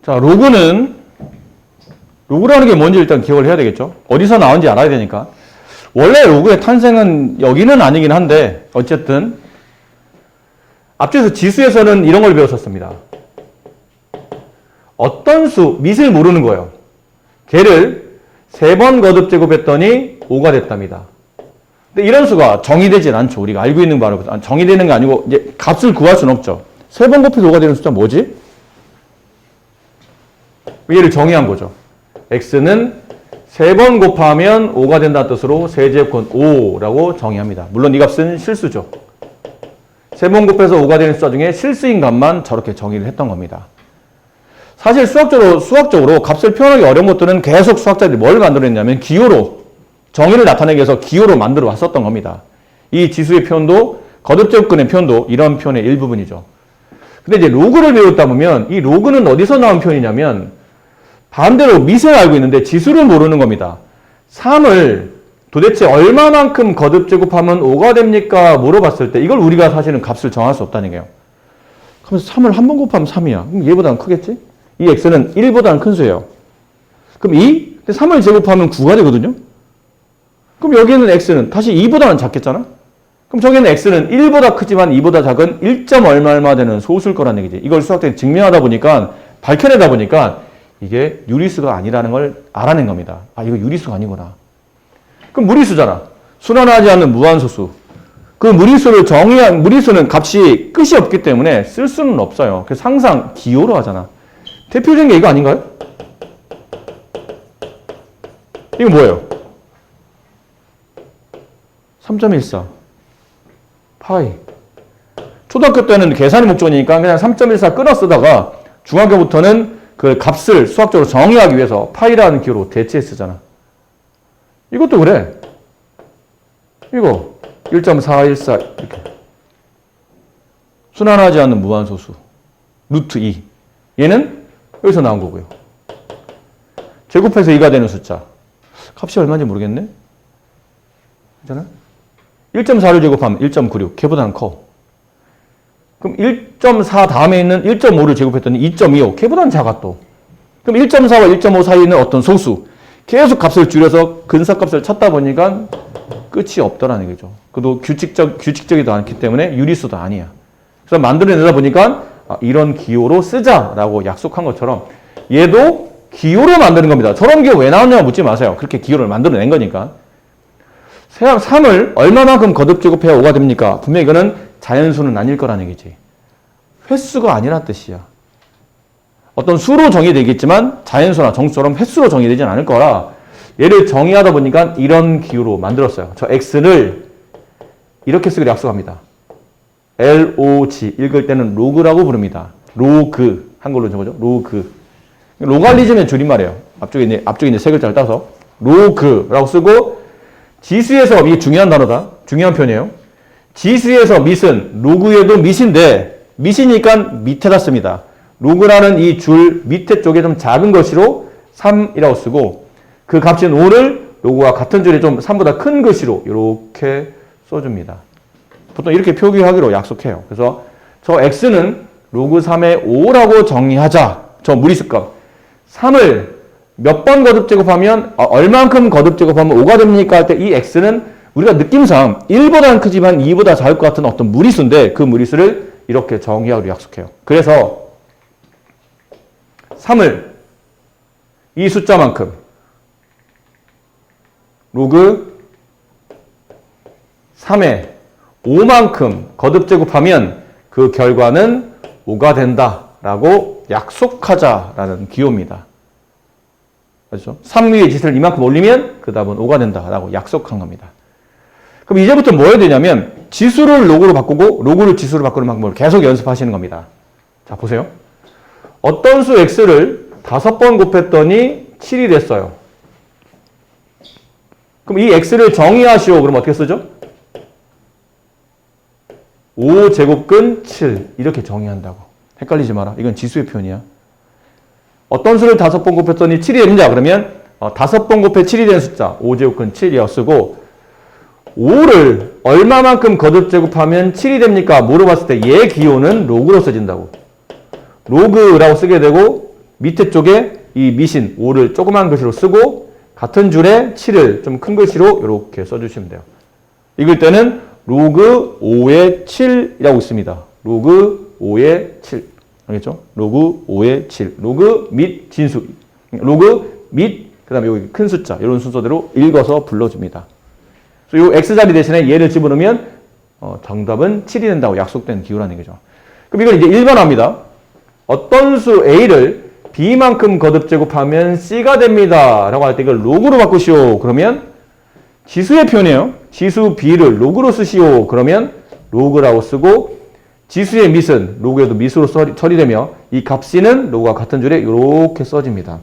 자, 로그라는 게 뭔지 일단 기억을 해야 되겠죠. 어디서 나온지 알아야 되니까. 원래 로그의 탄생은 여기는 아니긴 한데 어쨌든 앞쪽에서 지수에서는 이런 걸 배웠었습니다. 어떤 수, 밑을 모르는 거예요. 걔를 3번 거듭 제곱했더니 5가 됐답니다. 근데 이런 수가 정의되진 않죠. 우리가 알고 있는 바로 정의되는 게 아니고 이제 값을 구할 수는 없죠. 3번 곱해서 5가 되는 숫자 뭐지? 얘를 정의한 거죠. x는 3번 곱하면 5가 된다는 뜻으로 세제곱근 5라고 정의합니다. 물론 이 값은 실수죠. 3번 곱해서 5가 되는 숫자 중에 실수인 값만 저렇게 정의를 했던 겁니다. 사실 수학적으로 값을 표현하기 어려운 것들은 계속 수학자들이 뭘 만들어냈냐면 기호로, 정의를 나타내기 위해서 기호로 만들어 왔었던 겁니다. 이 지수의 표현도, 거듭제곱근의 표현도 이런 표현의 일부분이죠. 근데 이제 로그를 배우다 보면 이 로그는 어디서 나온 표현이냐면 반대로 밑을 알고 있는데 지수를 모르는 겁니다. 3을 도대체 얼마만큼 거듭제곱하면 5가 됩니까? 물어봤을 때 이걸 우리가 사실은 값을 정할 수 없다는 거예요. 그러면서 3을 한 번 곱하면 3이야. 그럼 얘보다는 크겠지? 이 x는 1보다는 큰 수예요. 그럼 3을 제곱하면 9가 되거든요? 그럼 여기는 x는 다시 2보다는 작겠잖아? 그럼 저기는 x는 1보다 크지만 2보다 작은 1. 얼마 되는 소수일 거라는 얘기지. 이걸 수학적으로 증명하다 보니까, 밝혀내다 보니까 이게 유리수가 아니라는 걸 알아낸 겁니다. 아, 이거 유리수가 아니구나. 그럼 무리수잖아. 순환하지 않는 무한소수. 그 무리수는 값이 끝이 없기 때문에 쓸 수는 없어요. 그래서 항상 기호로 하잖아. 대표적인 게 이거 아닌가요? 이거 뭐예요? 3.14 파이. 초등학교 때는 계산이 목적이니까 그냥 3.14 끊어 쓰다가 중학교부터는 그 값을 수학적으로 정의하기 위해서 파이라는 기호로 대체해 쓰잖아. 이것도 그래. 이거 1.414 이렇게. 순환하지 않는 무한소수 루트 2. 얘는 여기서 나온 거고요. 제곱해서 2가 되는 숫자. 값이 얼마인지 모르겠네. 괜찮아? 1.4를 제곱하면 1.96. 걔보다는 커. 그럼 1.4 다음에 있는 1.5를 제곱했더니 2.25. 걔보다는 작아 또. 그럼 1.4와 1.5 사이에 있는 어떤 소수. 계속 값을 줄여서 근사값을 찾다 보니까 끝이 없더라는 거죠. 그래도 규칙적이도 않기 때문에 유리수도 아니야. 그래서 만들어내다 보니까 이런 기호로 쓰자라고 약속한 것처럼 얘도 기호로 만드는 겁니다. 저런 기호 왜 나왔냐 묻지 마세요. 그렇게 기호를 만들어낸 거니까. 3을 얼마만큼 거듭 제곱해야 5가 됩니까? 분명히 이거는 자연수는 아닐 거라는 얘기지. 횟수가 아니란 뜻이야. 어떤 수로 정의되겠지만 자연수나 정수처럼 횟수로 정의되진 않을 거라 얘를 정의하다 보니까 이런 기호로 만들었어요. 저 x를 이렇게 쓰기로 약속합니다. LOG 읽을 때는 로그라고 부릅니다. 로그 한글로 적어줘. 로그. 로갈리즘의 줄임말이에요. 앞쪽에 이제 세 글자를 따서 로그라고 쓰고 지수에서 이게 중요한 단어다. 중요한 표현이에요. 지수에서 밑은 로그에도 밑인데 밑이니까 밑에다 씁니다. 로그라는 이 줄 밑에 쪽에 좀 작은 것으로 3이라고 쓰고 그 값인 5를 로그와 같은 줄에 좀 3보다 큰 것으로 이렇게 써줍니다. 보통 이렇게 표기하기로 약속해요. 그래서 저 x는 로그 3의 5라고 정의하자. 저 무리수값. 3을 몇 번 거듭 제곱하면 얼만큼 거듭 제곱하면 5가 됩니까? 할 때 이 x는 우리가 느낌상 1보다는 크지만 2보다 작을 것 같은 어떤 무리수인데 그 무리수를 이렇게 정의하기로 약속해요. 그래서 3을 이 숫자만큼 로그 3의 5만큼 거듭 제곱하면 그 결과는 5가 된다라고 약속하자라는 기호입니다. 그렇죠? 3 위의 짓을 이만큼 올리면 그 답은 5가 된다라고 약속한 겁니다. 그럼 이제부터 뭐 해야 되냐면 지수를 로그로 바꾸고 로그를 지수로 바꾸는 방법을 계속 연습하시는 겁니다. 자, 보세요. 어떤 수 x를 5번 곱했더니 7이 됐어요. 그럼 이 x를 정의하시오. 그럼 어떻게 쓰죠? 5제곱근 7 이렇게 정의한다고. 헷갈리지 마라. 이건 지수의 표현이야. 어떤 수를 5번 곱했더니 7이 됩니다. 그러면 5번 곱해 7이 된 숫자 5제곱근 7이라고 쓰고 5를 얼마만큼 거듭 제곱하면 7이 됩니까? 물어봤을 때 얘 기호는 로그로 써진다고. 로그라고 쓰게 되고 밑에 쪽에 이 미신 5를 조그만 글씨로 쓰고 같은 줄에 7을 좀 큰 글씨로 이렇게 써주시면 돼요. 읽을 때는 로그 5의 7이라고 있습니다. 로그 5의 7. 알겠죠? 로그 5의 7. 로그 및 진수. 로그 및 그 다음에 여기 큰 숫자 이런 순서대로 읽어서 불러줍니다. 그래서 이 X자리 대신에 얘를 집어넣으면 정답은 7이 된다고 약속된 기호라는 얘기죠. 그럼 이걸 이제 1번합니다. 어떤 수 A를 B만큼 거듭 제곱하면 C가 됩니다. 라고 할 때 이걸 로그로 바꾸시오. 그러면 지수의 표현이에요. 지수 B를 로그로 쓰시오. 그러면 로그라고 쓰고 지수의 밑은 로그에도 밑으로 처리되며 이 값 C는 로그와 같은 줄에 이렇게 써집니다.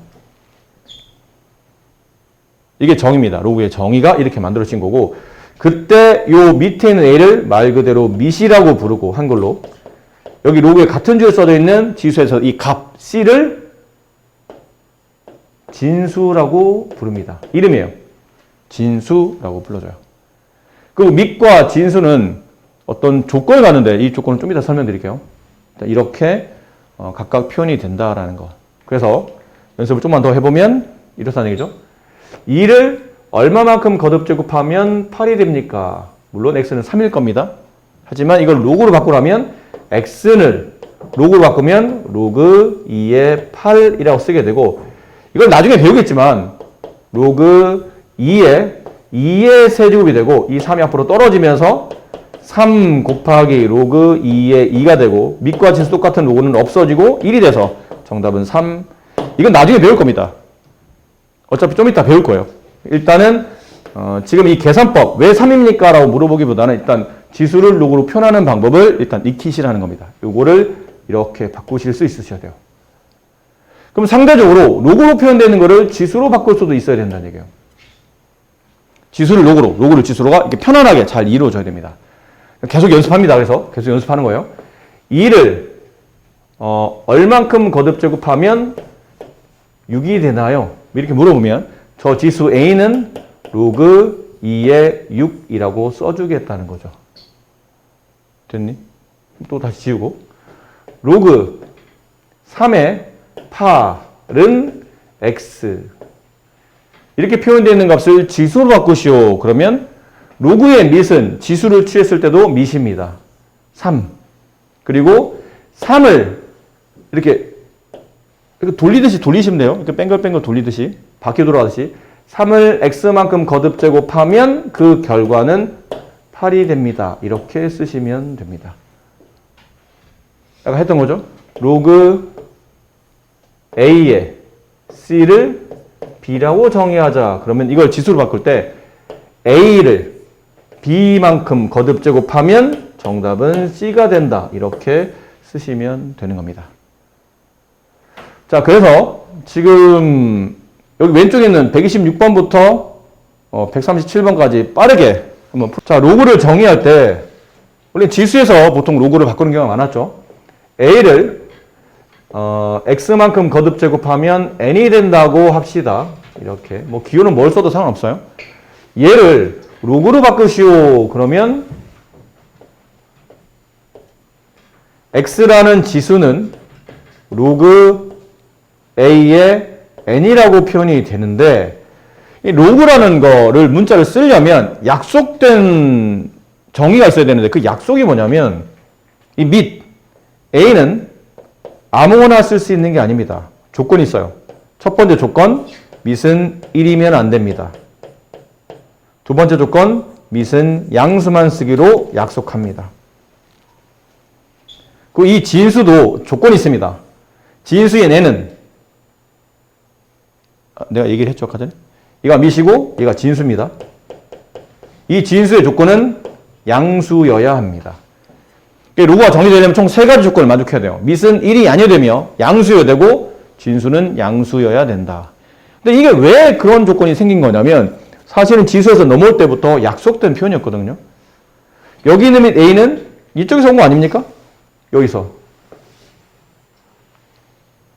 이게 정의입니다. 로그의 정의가 이렇게 만들어진 거고 그때 요 밑에 있는 A를 말 그대로 밑이라고 부르고 한글로 여기 로그에 같은 줄에 써져 있는 지수에서 이 값 C를 진수라고 부릅니다. 이름이에요. 진수라고 불러줘요. 그리고 밑과 진수는 어떤 조건을 갖는데 이 조건은 좀 이따 설명드릴게요. 이렇게 각각 표현이 된다라는 거. 그래서 연습을 좀만 더 해보면 이렇다는 얘기죠. 2를 얼마만큼 거듭 제곱하면 8이 됩니까? 물론 x는 3일 겁니다. 하지만 이걸 로그로 바꾸려면 x를 로그로 바꾸면 로그 2의 8이라고 쓰게 되고 이걸 나중에 배우겠지만 로그 2의 세제곱이 되고 이 3이 앞으로 떨어지면서 3 곱하기 로그 2의 2가 되고 밑과 진수 똑같은 로그는 없어지고 1이 돼서 정답은 3. 이건 나중에 배울 겁니다. 어차피 좀 이따 배울 거예요. 일단은 지금 이 계산법 왜 3입니까? 라고 물어보기보다는 일단 지수를 로그로 표현하는 방법을 일단 익히시라는 겁니다. 요거를 이렇게 바꾸실 수 있으셔야 돼요. 그럼 상대적으로 로그로 표현되는 거를 지수로 바꿀 수도 있어야 된다는 얘기예요. 지수를 로그를 지수로가 이렇게 편안하게 잘 이루어져야 됩니다. 계속 연습합니다. 그래서 계속 연습하는 거예요. 2를 얼만큼 거듭 제곱하면 6이 되나요? 이렇게 물어보면 저 지수 A는 로그 2의 6이라고 써주겠다는 거죠. 됐니? 또 다시 지우고 로그 3의 8은 X 이렇게 표현되어 있는 값을 지수로 바꾸시오. 그러면 로그의 밑은 지수를 취했을 때도 밑입니다. 3 그리고 3을 이렇게 돌리듯이 돌리시면 돼요. 이렇게 뺑글뺑글 돌리듯이 바퀴 돌아가듯이 3을 x만큼 거듭 제곱하면 그 결과는 8이 됩니다. 이렇게 쓰시면 됩니다. 아까 했던 거죠. 로그 a의 c를 b라고 정의하자. 그러면 이걸 지수로 바꿀 때 a를 b만큼 거듭 제곱하면 정답은 c가 된다. 이렇게 쓰시면 되는 겁니다. 자, 그래서 지금 여기 왼쪽에 있는 126번부터 137번까지 빠르게 한번 자, 로그를 정의할 때 원래 지수에서 보통 로그를 바꾸는 경우가 많았죠. A를 X만큼 거듭 제곱하면 N이 된다고 합시다. 이렇게 뭐 기호는 뭘 써도 상관없어요. 얘를 로그로 바꾸시오. 그러면 X라는 지수는 로그 A의 N이라고 표현이 되는데 이 로그라는 거를 문자를 쓰려면 약속된 정의가 있어야 되는데 그 약속이 뭐냐면 이 밑 A는 아무거나 쓸 수 있는 게 아닙니다. 조건이 있어요. 첫 번째 조건 밑은 1이면 안 됩니다. 두 번째 조건 밑은 양수만 쓰기로 약속합니다. 그리고 이 진수도 조건이 있습니다. 진수의 N은 내가 얘기를 했죠, 아까 전에. 얘가 밑이고 얘가 진수입니다. 이 진수의 조건은 양수여야 합니다. 로그가 정리되려면 총 3가지 조건을 만족해야 돼요. 밑은 1이 아니어야 되며 양수여야 되고 진수는 양수여야 된다. 근데 이게 왜 그런 조건이 생긴 거냐면 사실은 지수에서 넘어올 때부터 약속된 표현이었거든요. 여기 있는 밑 A는 이쪽에서 온 거 아닙니까? 여기서.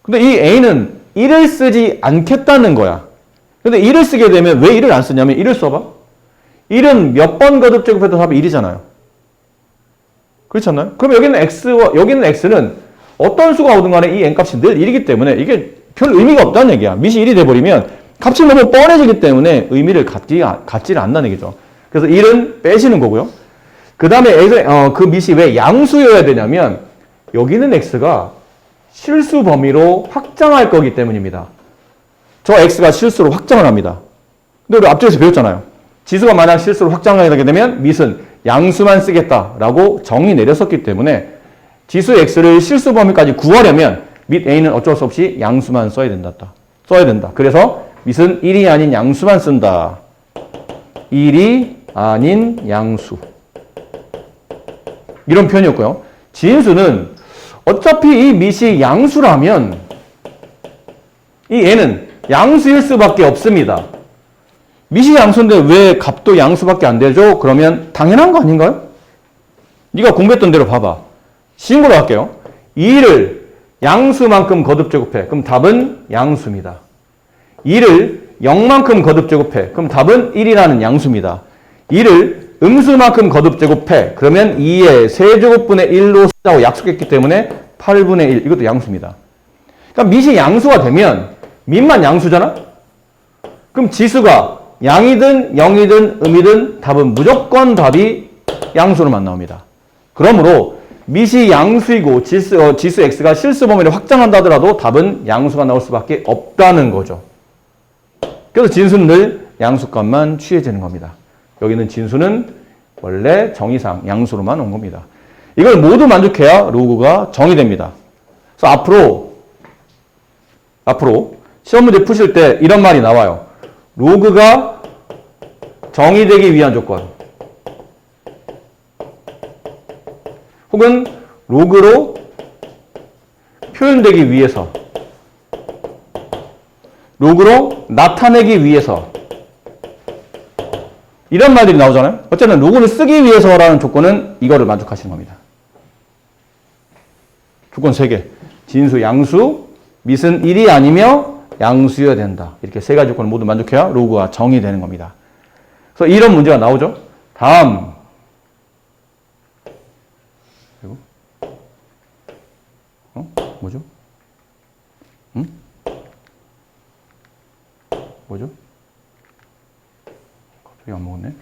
근데 이 A는 1을 쓰지 않겠다는 거야. 근데 1을 쓰게 되면 왜 1을 안 쓰냐면 1을 써봐. 1은 몇 번 거듭 제곱해도 답이 1이잖아요. 그렇지 않나요? 그럼 여기는 X와 여기는 X는 어떤 수가 오든 간에 이 N값이 늘 1이기 때문에 이게 별 의미가 없다는 얘기야. 밑이 1이 돼버리면 값이 너무 뻔해지기 때문에 의미를 갖지를 않는다는 얘기죠. 그래서 1은 빼시는 거고요. 그 다음에 그 밑이 왜 양수여야 되냐면 여기는 x가 실수 범위로 확장할 거기 때문입니다. 저 x가 실수로 확장을 합니다. 근데 우리 앞쪽에서 배웠잖아요. 지수가 만약 실수로 확장하게 되면 밑은 양수만 쓰겠다라고 정의 내렸었기 때문에 지수 x를 실수 범위까지 구하려면 밑 a는 어쩔 수 없이 양수만 써야 된다. 그래서 밑은 1이 아닌 양수만 쓴다. 1이 아닌 양수. 이런 표현이었고요. 진수는 어차피 이 밑이 양수라면 이 애는 양수일 수밖에 없습니다. 밑이 양수인데 왜 값도 양수밖에 안 되죠? 그러면 당연한 거 아닌가요? 네가 공부했던 대로 봐봐. 쉬운 걸로 할게요. 2를 양수만큼 거듭 제곱해. 그럼 답은 양수입니다. 2를 0만큼 거듭 제곱해. 그럼 답은 1이라는 양수입니다. 2를 음수만큼 거듭 제곱해. 그러면 2의 세제곱분의 1로 쓰자고 약속했기 때문에 8분의 1. 이것도 양수입니다. 그러니까 밑이 양수가 되면 밑만 양수잖아? 그럼 지수가 양이든 0이든 음이든 답은 무조건 답이 양수로만 나옵니다. 그러므로 밑이 양수이고 지수 x가 실수 범위를 확장한다 하더라도 답은 양수가 나올 수밖에 없다는 거죠. 그래서 진수는 늘 양수값만 취해지는 겁니다. 여기는 진수는 원래 정의상 양수로만 온 겁니다. 이걸 모두 만족해야 로그가 정의됩니다. 그래서 앞으로 시험 문제 푸실 때 이런 말이 나와요. 로그가 정의되기 위한 조건. 혹은 로그로 표현되기 위해서. 로그로 나타내기 위해서. 이런 말들이 나오잖아요. 어쨌든 로그를 쓰기 위해서라는 조건은 이거를 만족하시는 겁니다. 조건 3개. 진수, 양수, 밑은 1이 아니며 양수여야 된다. 이렇게 3가지 조건을 모두 만족해야 로그가 정의되는 겁니다. 그래서 이런 문제가 나오죠. 다음. 그리고 뭐죠? 뭐죠? 갑자기 안 먹었네.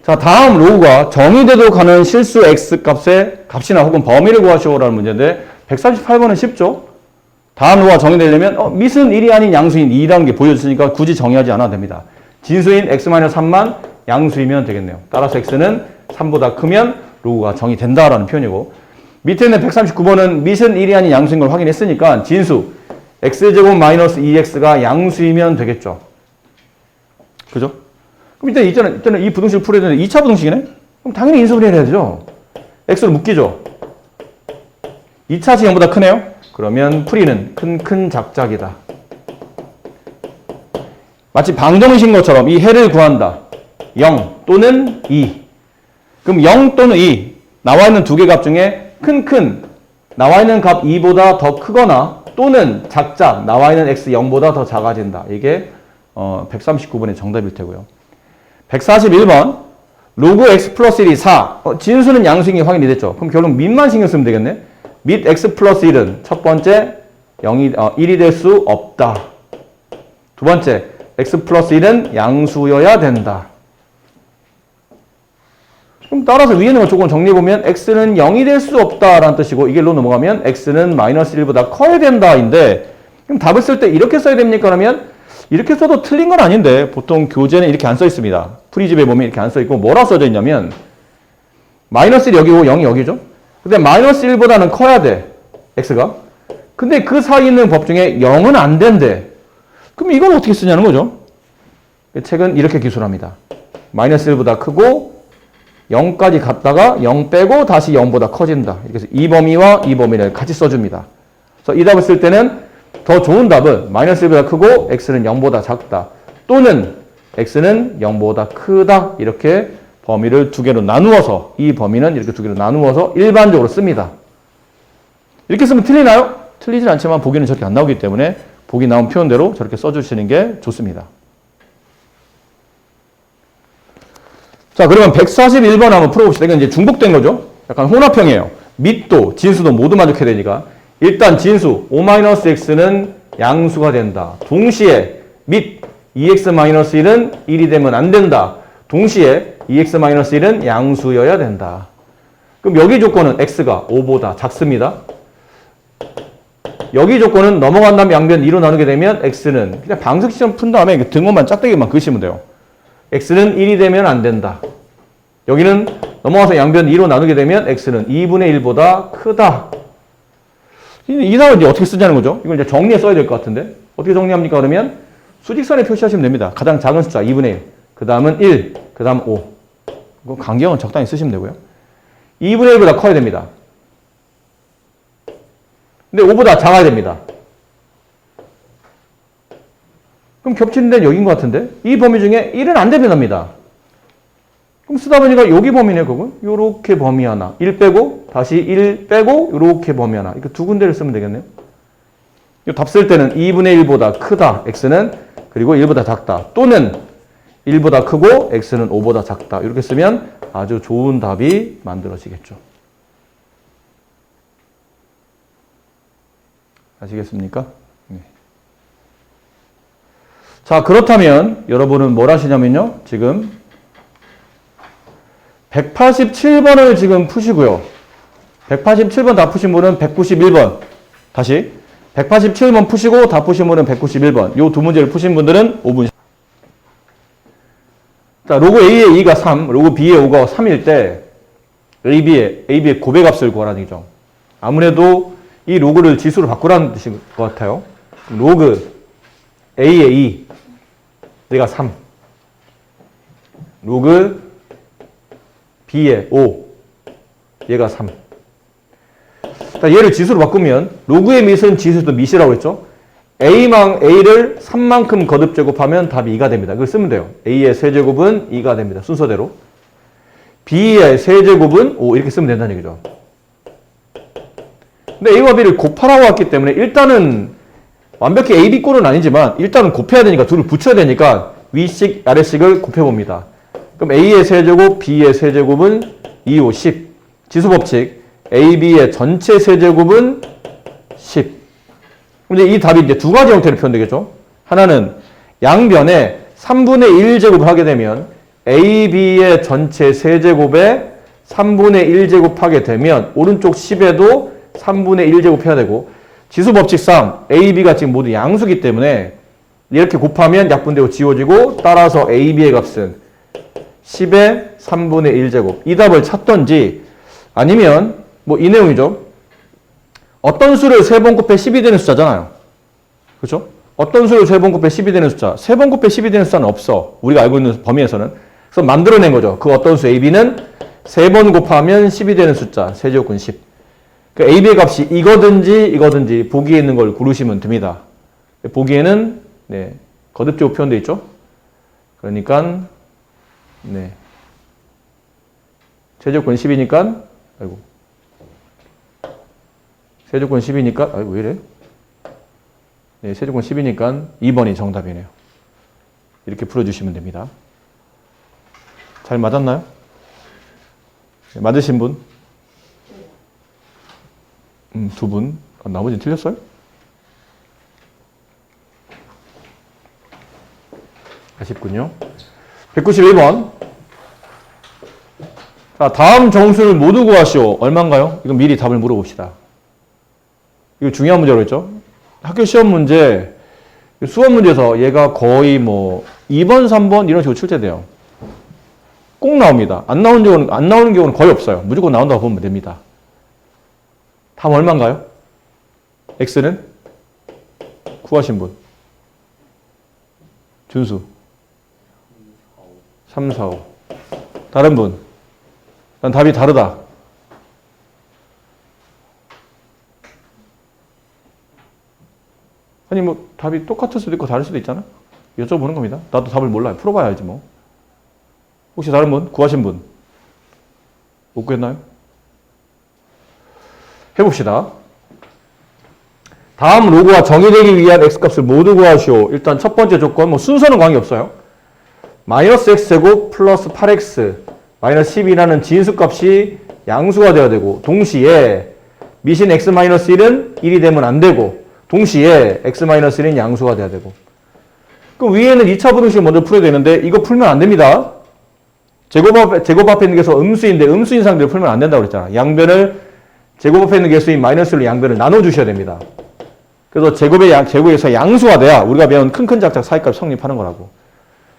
자, 다음 로그가 정의되도록 하는 실수 x 값의 값이나 혹은 범위를 구하시오라는 문제인데 138번은 쉽죠? 다음 로그가 정의되려면 밑은 1이 아닌 양수인 2라는 게 보여졌으니까 굳이 정의하지 않아도 됩니다. 진수인 x-3만 양수이면 되겠네요. 따라서 x는 3보다 크면 로그가 정의된다라는 표현이고 밑에 있는 139번은 밑은 1이 아닌 양수인 걸 확인했으니까 진수 x제곱 마이너스 2x가 양수이면 되겠죠. 그죠? 그럼 이때는 이 부등식을 풀어야 되는데 2차 부등식이네? 그럼 당연히 인수분해 해야 되죠. x로 묶이죠. 2차식 0보다 크네요? 그러면 풀이는 큰 작작이다. 마치 방정식인 것처럼 이 해를 구한다. 0 또는 2. 그럼 0 또는 2. 나와 있는 두 개 값 중에 나와 있는 값 2보다 더 크거나 또는 작작 나와 있는 x 0보다 더 작아진다. 이게 139번의 정답일 테고요. 141번 로그 x 플러스 1이 4. 진수는 양수인 게 확인이 됐죠. 그럼 결국 밑만 신경 쓰면 되겠네. 밑 x 플러스 1은 첫 번째 1이 될 수 없다. 두 번째 x 플러스 1은 양수여야 된다. 그럼 따라서 위에 있는 조건 정리해보면 x는 0이 될 수 없다라는 뜻이고 이 길로 넘어가면 x는 마이너스 1보다 커야 된다인데 그럼 답을 쓸 때 이렇게 써야 됩니까? 그러면 이렇게 써도 틀린 건 아닌데 보통 교재는 이렇게 안 써 있습니다. 프리집에 보면 이렇게 안 써 있고 뭐라 써져 있냐면 마이너스 1 여기고 0이 여기죠. 근데 마이너스 1보다는 커야 돼. x가. 근데 그 사이에 있는 법 중에 0은 안 된대. 그럼 이건 어떻게 쓰냐는 거죠. 책은 이렇게 기술합니다. 마이너스 1보다 크고 0까지 갔다가 0 빼고 다시 0보다 커진다. 이렇게 해서 이 범위와 이 범위를 같이 써줍니다. 그래서 이 답을 쓸 때는 더 좋은 답은 마이너스 1보다 크고 x는 0보다 작다. 또는 x는 0보다 크다. 이렇게 범위를 두 개로 나누어서 이 범위는 이렇게 두 개로 나누어서 일반적으로 씁니다. 이렇게 쓰면 틀리나요? 틀리진 않지만 보기는 저렇게 안 나오기 때문에 보기 나온 표현대로 저렇게 써주시는 게 좋습니다. 자, 그러면 141번 한번 풀어봅시다. 이건 이제 중복된 거죠. 약간 혼합형이에요. 밑도 진수도 모두 만족해야 되니까 일단 진수 5-x는 양수가 된다. 동시에 및 2x-1은 1이 되면 안 된다. 동시에 2x-1은 양수여야 된다. 그럼 여기 조건은 x가 5보다 작습니다. 여기 조건은 넘어간 다음에 양변 2로 나누게 되면 x는 그냥 방석시험 푼 다음에 등호만 짝대기만 그으시면 돼요. x는 1이 되면 안 된다. 여기는 넘어가서 양변 2로 나누게 되면 x는 2분의 1보다 크다. 이 단어를 이제 어떻게 쓰자는 거죠? 이걸 이제 정리해 써야 될 것 같은데 어떻게 정리합니까? 그러면 수직선에 표시하시면 됩니다. 가장 작은 숫자 2분의 1, 그 다음은 1, 그 다음 5. 이거 간격은 적당히 쓰시면 되고요. 2분의 1보다 커야 됩니다. 근데 5보다 작아야 됩니다. 그럼 겹치는 데는 여기인 것 같은데 이 범위 중에 1은 안 대변합니다. 그럼 쓰다 보니까 여기 범위네 그건 요렇게 범위 하나 1 빼고 다시 1 빼고 요렇게 범위 하나 이렇게 두 군데를 쓰면 되겠네요. 이 답 쓸 때는 2분의 1보다 크다 x는 그리고 1보다 작다 또는 1보다 크고 x는 5보다 작다 이렇게 쓰면 아주 좋은 답이 만들어지겠죠. 아시겠습니까? 네. 자, 그렇다면 여러분은 뭘 하시냐면요. 지금 187번을 지금 푸시고요. 187번 다 푸신 분은 191번. 다시 187번 푸시고 다 푸신 분은 191번. 요 두 문제를 푸신 분들은 5분. 자, 로그 A의 2가 3, 로그 B의 5가 3일 때 AB의 고배값을 구하라는 얘기죠. 아무래도 이 로그를 지수로 바꾸라는 뜻인 것 같아요. 로그 A의 2, 얘가 3. 로그 B의 5, 얘가 3. 자, 얘를 지수로 바꾸면 로그의 밑은 지수도 밑이라고 했죠. A를 3만큼 거듭 제곱하면 답이 2가 됩니다. 그걸 쓰면 돼요. A의 세제곱은 2가 됩니다. 순서대로. B의 세제곱은 5 이렇게 쓰면 된다는 얘기죠. 근데 A와 B를 곱하라고 했기 때문에 일단은 완벽히 A, B 꼴은 아니지만 일단은 곱해야 되니까 둘을 붙여야 되니까 위식, 아래식을 곱해봅니다. 그럼 A의 세제곱, B의 세제곱은 2, 5, 10. 지수법칙 A, B의 전체 세제곱은 10. 근데 이 답이 이제 두 가지 형태로 표현되겠죠. 하나는 양변에 3분의 1제곱을 하게 되면 A, B의 전체 세제곱에 3분의 1제곱 하게 되면 오른쪽 10에도 3분의 1제곱 해야 되고 지수법칙상 A, B가 지금 모두 양수기 때문에 이렇게 곱하면 약분되고 지워지고 따라서 A, B의 값은 10의 3분의 1제곱 이 답을 찾던지 아니면 뭐 이 내용이죠. 어떤 수를 3번 곱해 10이 되는 숫자잖아요. 그렇죠? 어떤 수를 3번 곱해 10이 되는 숫자 3번 곱해 10이 되는 숫자는 없어. 우리가 알고 있는 범위에서는. 그래서 만들어낸 거죠. 그 어떤 수 AB는 3번 곱하면 10이 되는 숫자 세제곱근 10. 그러니까 AB의 값이 이거든지 보기에 있는 걸 고르시면 됩니다. 보기에는 네, 거듭제곱 표현되어 있죠. 그러니까 네, 세제곱근 10이니까 아이고 세제곱근 10이니까 아이고 왜 이래? 네, 세제곱근 10이니까 2번이 정답이네요. 이렇게 풀어주시면 됩니다. 잘 맞았나요? 네, 맞으신 분? 두 분. 나머지는 틀렸어요? 아쉽군요. 191번. 자, 다음 정수를 모두 구하시오. 얼마인가요? 이건 미리 답을 물어봅시다. 이거 중요한 문제로 했죠? 학교 시험 문제, 수업 문제에서 얘가 거의 뭐 2번, 3번 이런 식으로 출제돼요. 꼭 나옵니다. 안 나오는 경우는 거의 없어요. 무조건 나온다고 보면 됩니다. 답 얼마인가요? X는? 구하신 분. 준수. 3, 4, 5. 다른 분. 난 답이 다르다. 아니 뭐 답이 똑같을 수도 있고 다를 수도 있잖아. 여쭤보는 겁니다. 나도 답을 몰라요. 풀어봐야 알지 뭐. 혹시 다른 분? 구하신 분? 못 구했나요? 해봅시다. 다음 로그와 정의되기 위한 x값을 모두 구하시오. 일단 첫 번째 조건, 뭐 순서는 관계 없어요. 마이너스 x제곱 플러스 8x 마이너스 10이라는 진수값이 양수가 되어야 되고 동시에 미신 x-1은 1이 되면 안 되고 동시에 x-1은 양수가 돼야 되고 그럼 위에는 2차 부등식을 먼저 풀어야 되는데 이거 풀면 안 됩니다. 제곱 앞에 있는 개수가 음수인데 음수인 상대로 풀면 안 된다고 그랬잖아. 양변을 제곱 앞에 있는 개수인 마이너스로 양변을 나눠주셔야 됩니다. 그래서 제곱에서 양수가 돼야 우리가 배운 큰큰 작작 사이값 성립하는 거라고.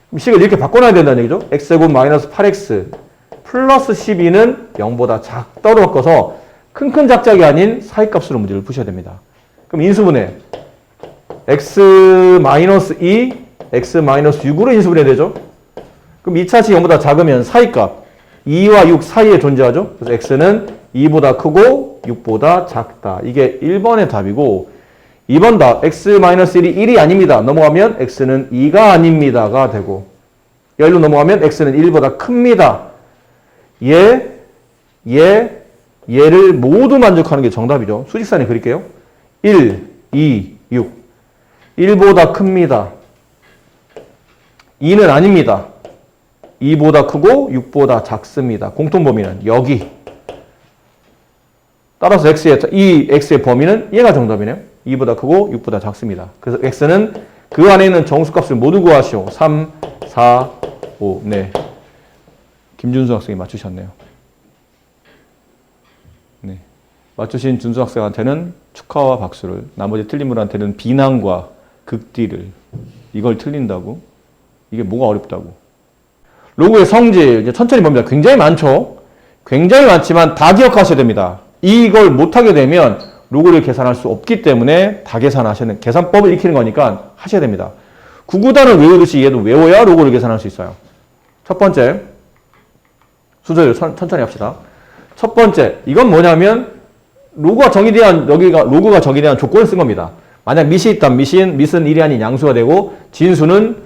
그럼 식을 이렇게 바꿔놔야 된다는 얘기죠. x제곱 마이너스 8x 플러스 12는 0보다 작다로 바꿔서 큰큰 작작이 아닌 사이값으로 문제를 푸셔야 됩니다. 그럼 인수분해 x-2, x-6으로 인수분해 되죠. 그럼 2차식 0보다 작으면 사이값 2와 6 사이에 존재하죠. 그래서 x는 2보다 크고 6보다 작다. 이게 1번의 답이고 2번 답 x-1이 1이 아닙니다. 넘어가면 x는 2가 아닙니다가 되고 여기로 넘어가면 x는 1보다 큽니다. 얘를 모두 만족하는 게 정답이죠. 수직선에 그릴게요. 1, 2, 6 1보다 큽니다. 2는 아닙니다. 2보다 크고 6보다 작습니다. 공통범위는 여기. 따라서 이 x의 범위는 얘가 정답이네요. 2보다 크고 6보다 작습니다. 그래서 x는 그 안에 있는 정수값을 모두 구하시오. 3, 4, 5. 네. 김준수 학생이 맞추셨네요. 네. 맞추신 준수 학생한테는 축하와 박수를, 나머지 틀린 분한테는 비난과 극딜을. 이걸 틀린다고? 이게 뭐가 어렵다고? 로그의 성질, 이제 천천히 봅니다. 굉장히 많죠? 굉장히 많지만 다 기억하셔야 됩니다. 이걸 못하게 되면 로그를 계산할 수 없기 때문에 다 계산하셔야 됩니다. 계산법을 익히는 거니까 하셔야 됩니다. 구구단을 외우듯이 얘도 외워야 로그를 계산할 수 있어요. 첫 번째, 순서대로 천천히 합시다. 첫 번째, 이건 뭐냐면 로그가 정의대한 조건을 쓴 겁니다. 만약 미시 있다면 미스는 1이 아닌 양수가 되고 진수는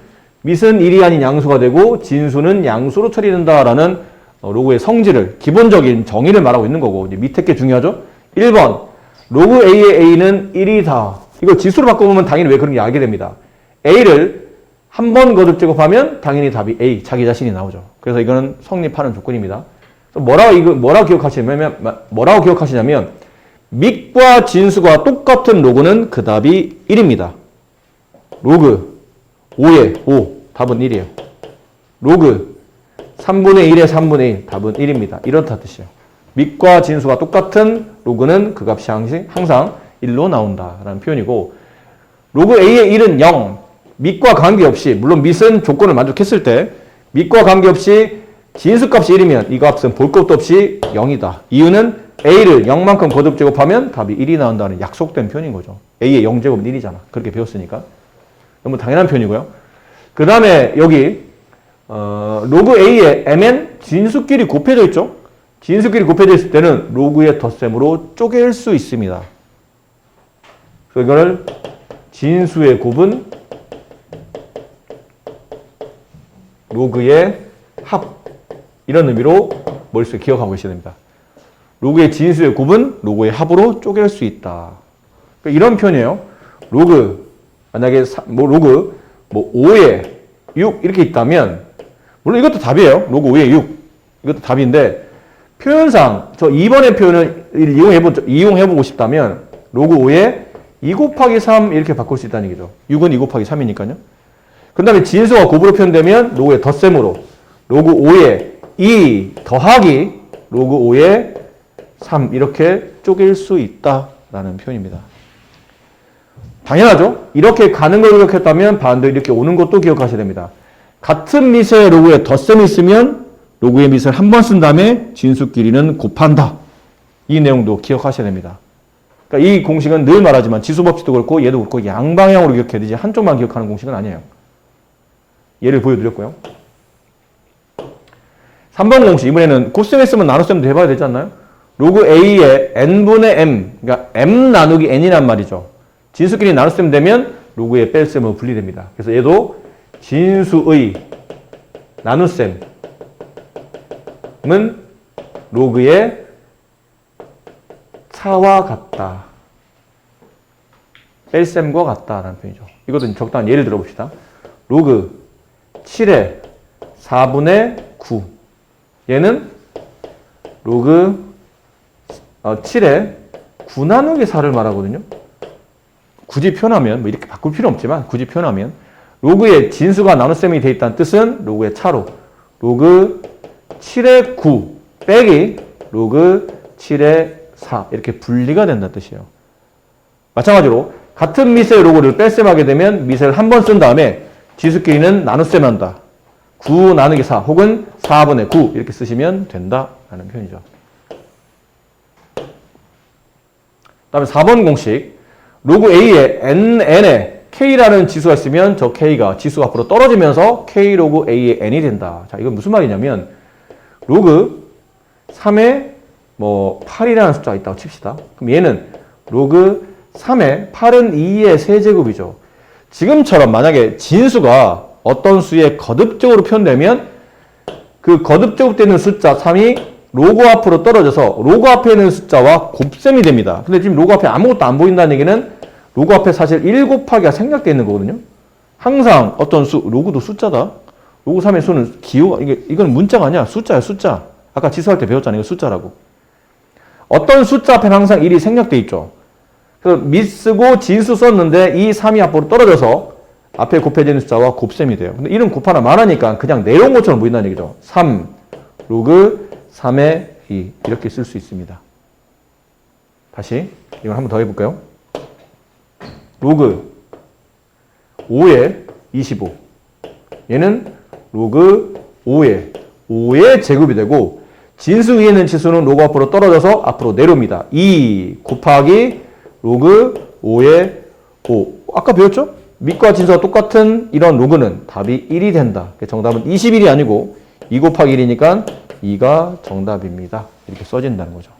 미스는 1이 아닌 양수가 되고 진수는 양수로 처리된다라는 로그의 성질을 기본적인 정의를 말하고 있는 거고 이제 밑에 게 중요하죠. 1번 로그 A의 A는 1이다. 이거 지수로 바꿔보면 당연히 왜 그런지 알게 됩니다. A를 한 번 거듭 제곱하면 당연히 답이 A, 자기 자신이 나오죠. 그래서 이거는 성립하는 조건입니다. 뭐라고 기억하시냐면 밑과 진수가 똑같은 로그는 그 답이 1입니다. 로그 5의 5, 답은 1이에요. 로그 3분의 1의 3분의 1, 답은 1입니다. 이렇다 뜻이에요. 밑과 진수가 똑같은 로그는 그 값이 항상 1로 나온다라는 표현이고 로그 A의 1은 0, 밑과 관계없이 물론 밑은 조건을 만족했을 때 밑과 관계없이 진수값이 1이면 이 값은 볼 것도 없이 0이다. 이유는 A를 0만큼 거듭 제곱하면 답이 1이 나온다는 약속된 표현인 거죠. A의 0제곱은 1이잖아. 그렇게 배웠으니까. 너무 당연한 표현이고요. 그 다음에 여기 로그 A의 mn 진수끼리 곱해져 있죠. 진수끼리 곱해져 있을 때는 로그의 덧셈으로 쪼갤 수 있습니다. 그래서 이거를 진수의 곱은 로그의 합 이런 의미로 머릿속에 기억하고 계셔야 됩니다. 로그의 진수의 곱은 로그의 합으로 쪼갤 수 있다. 그러니까 이런 표현이에요. 로그 만약에 로그 5에 6 이렇게 있다면 물론 이것도 답이에요. 로그 5에 6 이것도 답인데 표현상 저 2번의 표현을 이용해보고 싶다면 로그 5에 2 곱하기 3 이렇게 바꿀 수 있다는 얘기죠. 6은 2 곱하기 3이니까요. 그 다음에 진수가 곱으로 표현되면 로그의 덧셈으로 로그 5에 2 더하기 로그 5에 3 이렇게 쪼갤 수 있다라는 표현입니다. 당연하죠. 이렇게 가는 걸 기억했다면 반대로 이렇게 오는 것도 기억하셔야 됩니다. 같은 밑에 로그에 덧셈이 있으면 로그의 밑을 한 번 쓴 다음에 진수끼리는 곱한다. 이 내용도 기억하셔야 됩니다. 그러니까 이 공식은 늘 말하지만 지수법칙도 그렇고 얘도 그렇고 양방향으로 기억해야 되지 한쪽만 기억하는 공식은 아니에요. 예를 보여드렸고요. 3번 공식 이번에는 곱셈했으면 나눗셈도 해봐야 되지 않나요? 로그 A의 n분의 m 그러니까 m 나누기 n이란 말이죠. 진수끼리 나눗셈 되면 로그의 뺄셈으로 분리됩니다. 그래서 얘도 진수의 나눗셈은 로그의 차와 같다. 뺄셈과 같다라는 표현이죠. 이것도 적당한 예를 들어봅시다. 로그 7의 4분의 9 얘는 로그 7의 9 나누기 4를 말하거든요. 굳이 표현하면, 뭐 이렇게 바꿀 필요 없지만, 굳이 표현하면, 로그의 진수가 나눗셈이 되어 있다는 뜻은 로그의 차로, 로그 7의 9 빼기 로그 7의 4 이렇게 분리가 된다는 뜻이에요. 마찬가지로 같은 미세의 로그를 뺄셈하게 되면 미세를 한 번 쓴 다음에 지수끼리는 나눗셈 한다. 9 나누기 4 혹은 4분의 9 이렇게 쓰시면 된다라는 표현이죠. 다음에 4번 공식. 로그 A에 n에 K라는 지수가 있으면 저 K가 지수가 앞으로 떨어지면서 K 로그 A의 n이 된다. 자, 이건 무슨 말이냐면 로그 3에 뭐 8이라는 숫자가 있다고 칩시다. 그럼 얘는 로그 3에 8은 2의 세제곱이죠. 지금처럼 만약에 진수가 어떤 수에 거듭적으로 표현되면 그 거듭적으로 되는 숫자 3이 로그 앞으로 떨어져서 로그 앞에 있는 숫자와 곱셈이 됩니다. 근데 지금 로그 앞에 아무것도 안 보인다는 얘기는 로그 앞에 사실 1 곱하기가 생략되어 있는 거거든요. 항상 어떤 수, 로그도 숫자다. 로그 3의 수는 기호, 이건 문자가 아니야. 숫자야, 숫자. 아까 지수할 때 배웠잖아요. 이거 숫자라고. 어떤 숫자 앞에는 항상 1이 생략되어 있죠. 그래서 미 쓰고 진수 썼는데 이 3이 앞으로 떨어져서 앞에 곱해지는 숫자와 곱셈이 돼요. 근데 1은 곱하나 많으니까 그냥 내려온 것처럼 보인다는 얘기죠. 3, 로그 3의 2 이렇게 쓸 수 있습니다. 다시 이걸 한번 더 해볼까요? 로그 5의 25 얘는 로그 5의 제곱이 되고 진수 위에 있는 치수는 로그 앞으로 떨어져서 앞으로 내려옵니다. 2 곱하기 로그 5의 5 아까 배웠죠? 밑과 진수가 똑같은 이런 로그는 답이 1이 된다. 정답은 21이 아니고 2 곱하기 1이니까 2가 정답입니다. 이렇게 써진다는 거죠.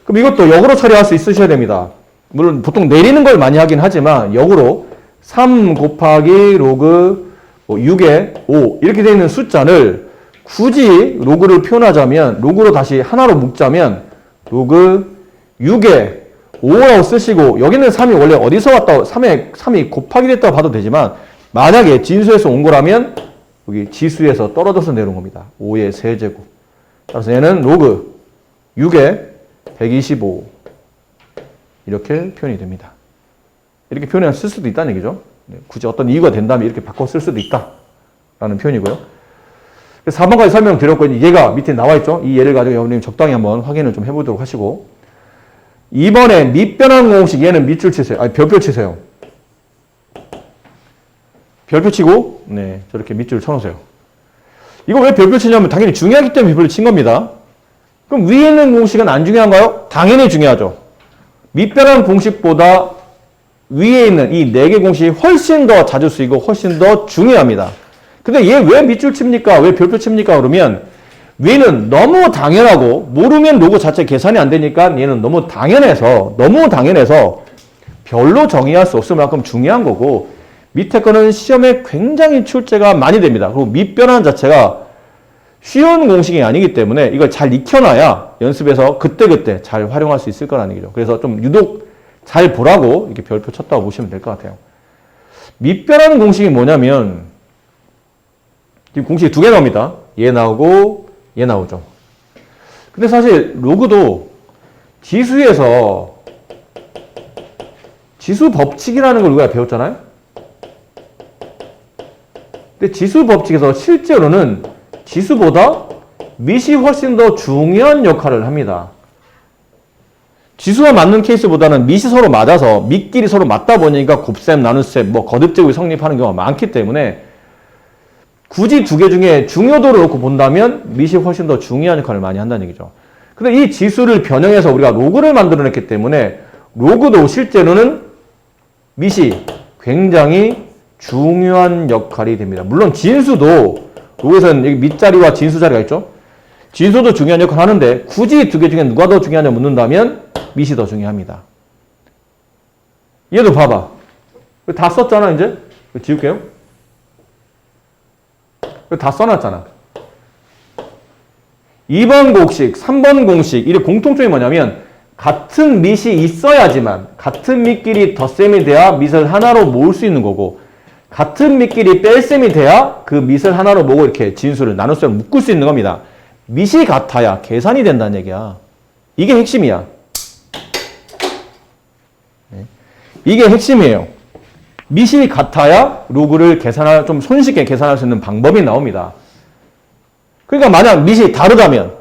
그럼 이것도 역으로 처리할 수 있으셔야 됩니다. 물론 보통 내리는 걸 많이 하긴 하지만 역으로 3 곱하기 로그 6의 5 이렇게 되어 있는 숫자를 굳이 로그를 표현하자면 로그로 다시 하나로 묶자면 로그 6의 5라고 쓰시고 여기는 3이 원래 어디서 왔다고 3이 곱하기 됐다고 봐도 되지만 만약에 진수에서 온 거라면 여기 지수에서 떨어져서 내려온 겁니다. 5의 세제곱. 따라서 얘는 로그 6의 125 이렇게 표현이 됩니다. 이렇게 표현해서 쓸 수도 있다는 얘기죠. 굳이 어떤 이유가 된다면 이렇게 바꿔 쓸 수도 있다라는 표현이고요. 4번까지 설명드렸고 얘가 밑에 나와 있죠. 이 예를 가지고 여러분님 적당히 한번 확인을 좀 해보도록 하시고 2번에 밑변환 공식 얘는 밑줄 치세요. 아니 별표 치세요. 별표 치고 네 저렇게 밑줄 쳐놓으세요. 이거 왜 별표 치냐면 당연히 중요하기 때문에 별표 친 겁니다. 그럼 위에 있는 공식은 안 중요한가요? 당연히 중요하죠. 밑변환 공식보다 위에 있는 이 4개 공식이 훨씬 더 자주 쓰이고 훨씬 더 중요합니다. 근데 얘 왜 밑줄 칩니까? 왜 별표 칩니까? 그러면 위는 너무 당연하고 모르면 로그 자체 계산이 안 되니까 얘는 너무 당연해서 별로 정의할 수 없을 만큼 중요한 거고 밑에 거는 시험에 굉장히 출제가 많이 됩니다. 그리고 밑변환 자체가 쉬운 공식이 아니기 때문에 이걸 잘 익혀놔야 연습에서 그때그때 잘 활용할 수 있을 거라는 얘기죠. 그래서 좀 유독 잘 보라고 이렇게 별표 쳤다고 보시면 될 것 같아요. 밑변환 공식이 뭐냐면 지금 공식이 2개 나옵니다. 얘 나오고 얘 나오죠. 근데 사실 로그도 지수에서 지수 법칙이라는 걸 우리가 배웠잖아요. 근데 지수 법칙에서 실제로는 지수보다 밑이 훨씬 더 중요한 역할을 합니다. 지수와 맞는 케이스보다는 밑이 서로 맞아서 밑끼리 서로 맞다 보니까 곱셈, 나눗셈, 뭐 거듭제곱이 성립하는 경우가 많기 때문에 굳이 2개 중에 중요도를 놓고 본다면 밑이 훨씬 더 중요한 역할을 많이 한다는 얘기죠. 근데 이 지수를 변형해서 우리가 로그를 만들어냈기 때문에 로그도 실제로는 밑이 굉장히 중요한 역할이 됩니다. 물론 진수도 로그에서는 여기 밑자리와 진수 자리가 있죠. 진수도 중요한 역할을 하는데 굳이 2개 중에 누가 더 중요하냐 묻는다면 밑이 더 중요합니다. 얘도 봐봐. 다 썼잖아 이제. 지울게요. 다 써놨잖아. 2번 공식, 3번 공식 이의 공통점이 뭐냐면 같은 밑이 있어야지만 같은 밑끼리 덧셈이 돼야 밑을 하나로 모을 수 있는 거고 같은 밑끼리 뺄셈이 돼야 그 밑을 하나로 모으고 이렇게 진수를 나눗셈을 묶을 수 있는 겁니다. 밑이 같아야 계산이 된다는 얘기야. 이게 핵심이야. 네. 이게 핵심이에요. 밑이 같아야 로그를 계산할, 좀 손쉽게 계산할 수 있는 방법이 나옵니다. 그러니까 만약 밑이 다르다면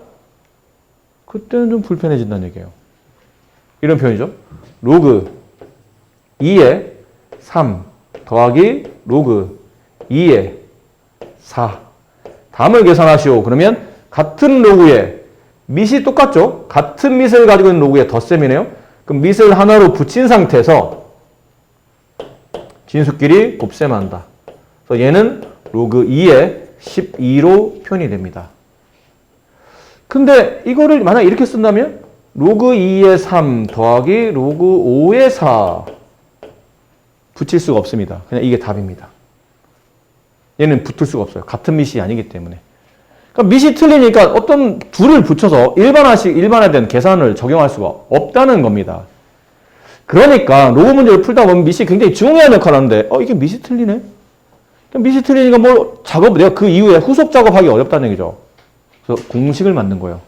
그때는 좀 불편해진다는 얘기예요. 이런 표현이죠. 로그 2에 3 더하기 로그 2에 4. 다음을 계산하시오. 그러면 같은 로그에 밑이 똑같죠? 같은 밑을 가지고 있는 로그의 덧셈이네요. 그럼 밑을 하나로 붙인 상태에서 진수끼리 곱셈한다. 그래서 얘는 로그 2에 12로 표현이 됩니다. 근데 이거를 만약 이렇게 쓴다면 로그 2에 3 더하기 로그 5에 4 붙일 수가 없습니다. 그냥 이게 답입니다. 얘는 붙을 수가 없어요. 같은 밑이 아니기 때문에. 그러니까 밑이 틀리니까 어떤 둘을 붙여서 일반화된 계산을 적용할 수가 없다는 겁니다. 그러니까 로그 문제를 풀다 보면 밑이 굉장히 중요한 역할을 하는데 이게 밑이 틀리네? 밑이 틀리니까 내가 그 이후에 후속 작업하기 어렵다는 얘기죠. 그래서 공식을 만든 거예요.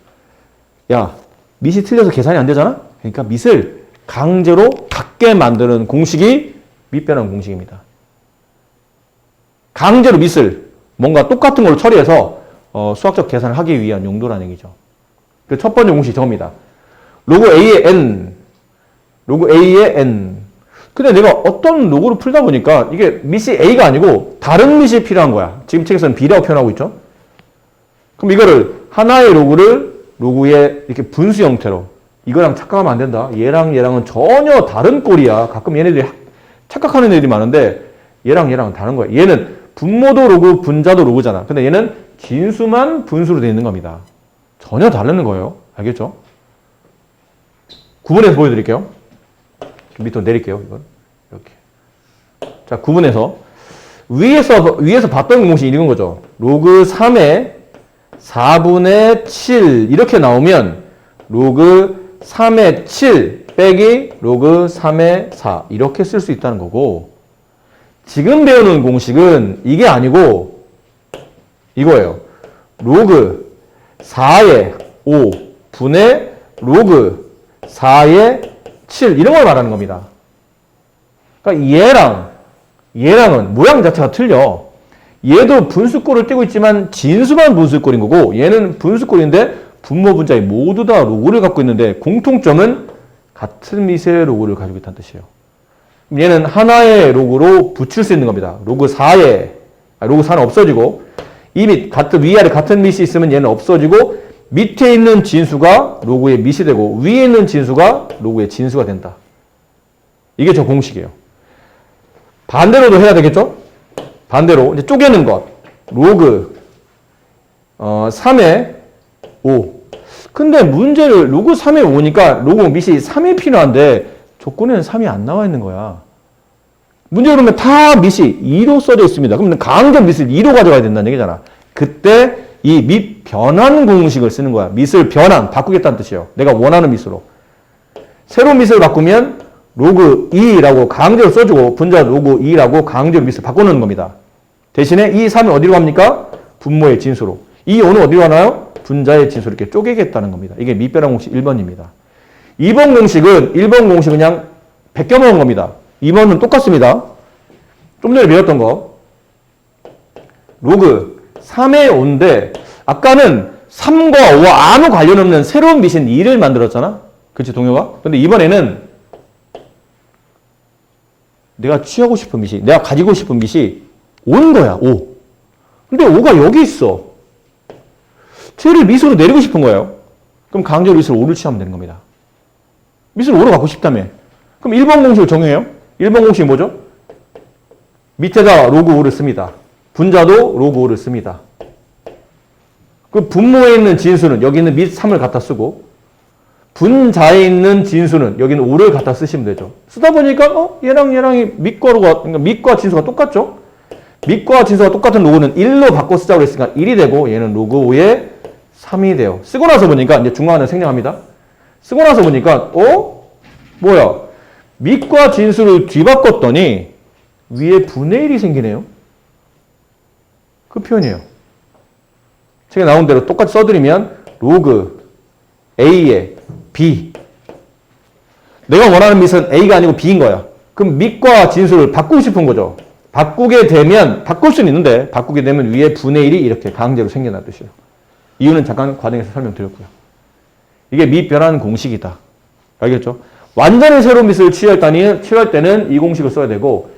야, 밑이 틀려서 계산이 안 되잖아? 그러니까 밑을 강제로 같게 만드는 공식이 밑변환 공식입니다. 강제로 밑을 뭔가 똑같은 걸로 처리해서 수학적 계산을 하기 위한 용도라는 얘기죠. 그 첫 번째 공식이 저겁니다. 로그 A의 N, 로그 A의 N. 근데 내가 어떤 로그를 풀다 보니까 이게 밑이 A가 아니고 다른 밑이 필요한 거야. 지금 책에서는 B라고 표현하고 있죠. 그럼 이거를 하나의 로그의 이렇게 분수 형태로 이거랑 착각하면 안 된다. 얘랑은 전혀 다른 꼴이야. 가끔 얘네들이 착각하는 애들이 많은데 얘랑은 다른 거야. 얘는 분모도 로그, 분자도 로그잖아. 근데 얘는 진수만 분수로 되어 있는 겁니다. 전혀 다른 거예요. 알겠죠? 구분해서 보여드릴게요. 밑으로 내릴게요. 이건 이렇게. 자, 구분해서 위에서 봤던 공식이 이런 거죠. 로그 3의 4분의 7 이렇게 나오면 로그 3의 7 빼기 로그 3의 4 이렇게 쓸 수 있다는 거고, 지금 배우는 공식은 이게 아니고 이거예요. 로그 4의 5 분의 로그 4의 7 이런 걸 말하는 겁니다. 그러니까 얘랑은 모양 자체가 틀려. 얘도 분수꼴을 띄고 있지만 진수만 분수꼴인 거고, 얘는 분수꼴인데 분모 분자에 모두 다 로그를 갖고 있는데 공통점은 같은 밑의 로그를 가지고 있다는 뜻이에요. 얘는 하나의 로그로 붙일 수 있는 겁니다. 로그 4는 없어지고, 이 밑, 위아래 같은 밑이 있으면 얘는 없어지고, 밑에 있는 진수가 로그의 밑이 되고, 위에 있는 진수가 로그의 진수가 된다. 이게 저 공식이에요. 반대로도 해야 되겠죠? 반대로, 이제 쪼개는 것. 로그, 3의 5. 근데 문제를 로그 3의 5니까 로그 밑이 3이 필요한데, 조건에는 3이 안 나와 있는 거야. 문제 그러면 다 밑이 2로 써져 있습니다. 그러면 강제 밑을 2로 가져가야 된다는 얘기잖아. 그때 이 밑 변환 공식을 쓰는 거야. 밑을 바꾸겠다는 뜻이에요. 내가 원하는 밑으로. 새로운 밑을 바꾸면 로그 2라고 강제로 써주고, 분자 로그 2라고 강제로 밑을 바꾸는 겁니다. 대신에 이 3이 어디로 갑니까? 분모의 진수로. 이 5는 어디로 가나요? 분자의 진수로 이렇게 쪼개겠다는 겁니다. 이게 밑변환 공식 1번입니다. 2번 공식은 1번 공식 그냥 베껴 먹은 겁니다. 2번은 똑같습니다. 좀 전에 배웠던 거. 로그 3의 5인데 아까는 3과 5와 아무 관련 없는 새로운 밑인 2를 만들었잖아. 그치, 동요가? 근데 이번에는 내가 취하고 싶은 밑이, 내가 가지고 싶은 밑이 5인 거야, 5. 근데 5가 여기 있어. 쟤를 밑으로 내리고 싶은 거예요. 그럼 강제로 밑으로 5를 취하면 되는 겁니다. 밑을 5로 갖고 싶다며. 그럼 1번 공식을 정해요. 1번 공식이 뭐죠? 밑에다 로그 5를 씁니다. 분자도 로그 5를 씁니다. 그 분모에 있는 진수는 여기 있는 밑 3을 갖다 쓰고, 분자에 있는 진수는 여기는 5를 갖다 쓰시면 되죠. 쓰다 보니까 얘랑이 그러니까 밑과 진수가 똑같죠? 밑과 진수가 똑같은 로그는 1로 바꿔 쓰자고 했으니까 1이 되고, 얘는 로그 5에 3이 돼요. 쓰고 나서 보니까 이제 중간에 생략합니다. 쓰고 나서 보니까 뭐야? 밑과 진수를 뒤바꿨더니 위에 분의 1이 생기네요. 그 표현이에요. 책에 나온 대로 똑같이 써드리면 로그 A의 B. 내가 원하는 밑은 A가 아니고 B인 거야. 그럼 밑과 진수를 바꾸고 싶은 거죠. 바꾸게 되면, 바꿀 수는 있는데, 바꾸게 되면 위에 분의 1이 이렇게 강제로 생겨날 뜻이에요. 이유는 잠깐 과정에서 설명드렸고요. 이게 밑 변환 공식이다. 알겠죠? 완전히 새로운 밑을 취할 때는 이 공식을 써야 되고,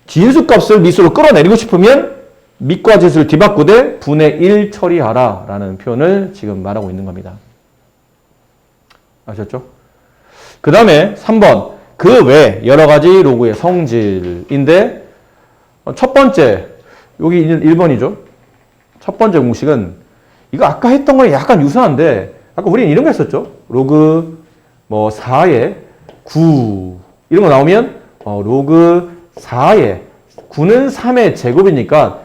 진수값을 밑으로 끌어내리고 싶으면 밑과 진수를 뒤바꾸되 분의 1 처리하라 라는 표현을 지금 말하고 있는 겁니다. 아셨죠? 그 다음에 3번. 그 외 여러 가지 로그의 성질인데, 첫 번째, 여기 있는 1번이죠. 첫 번째 공식은, 이거 아까 했던 거랑 약간 유사한데, 아까 우리는 이런 거 했었죠. 로그, 4의 9. 이런 거 나오면, 로그 4의 9는 3의 제곱이니까,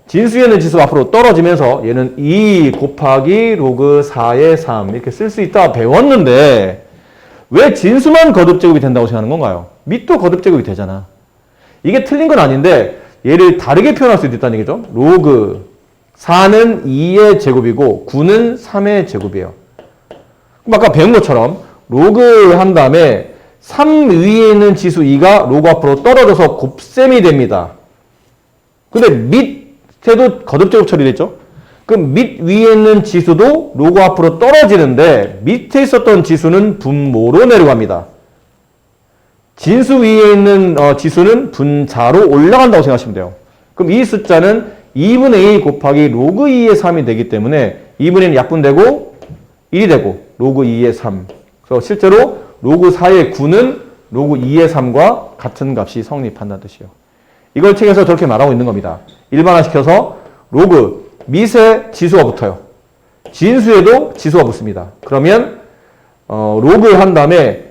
진수에는 지수 앞으로 떨어지면서 얘는 2 곱하기 로그 4의 3 이렇게 쓸 수 있다 배웠는데, 왜 진수만 거듭제곱이 된다고 생각하는 건가요? 밑도 거듭제곱이 되잖아. 이게 틀린 건 아닌데 얘를 다르게 표현할 수도 있다는 얘기죠. 로그 4는 2의 제곱이고 9는 3의 제곱이에요. 그럼 아까 배운 것처럼 로그 한 다음에 3 위에 있는 지수 2가 로그 앞으로 떨어져서 곱셈이 됩니다. 근데 밑에도 거듭제곱 처리됐죠? 그럼 밑 위에 있는 지수도 로그 앞으로 떨어지는데 밑에 있었던 지수는 분모로 내려갑니다. 진수 위에 있는 지수는 분자로 올라간다고 생각하시면 돼요. 그럼 이 숫자는 2분의 2 곱하기 로그 2의 3이 되기 때문에 2분의 1은 약분되고 1이 되고 로그 2의 3. 그래서 실제로 로그 4의 9는 로그 2의 3과 같은 값이 성립한다는 뜻이에요. 이걸 책에서 저렇게 말하고 있는 겁니다. 일반화시켜서 로그 밑에 지수가 붙어요. 진수에도 지수가 붙습니다. 그러면 로그 한 다음에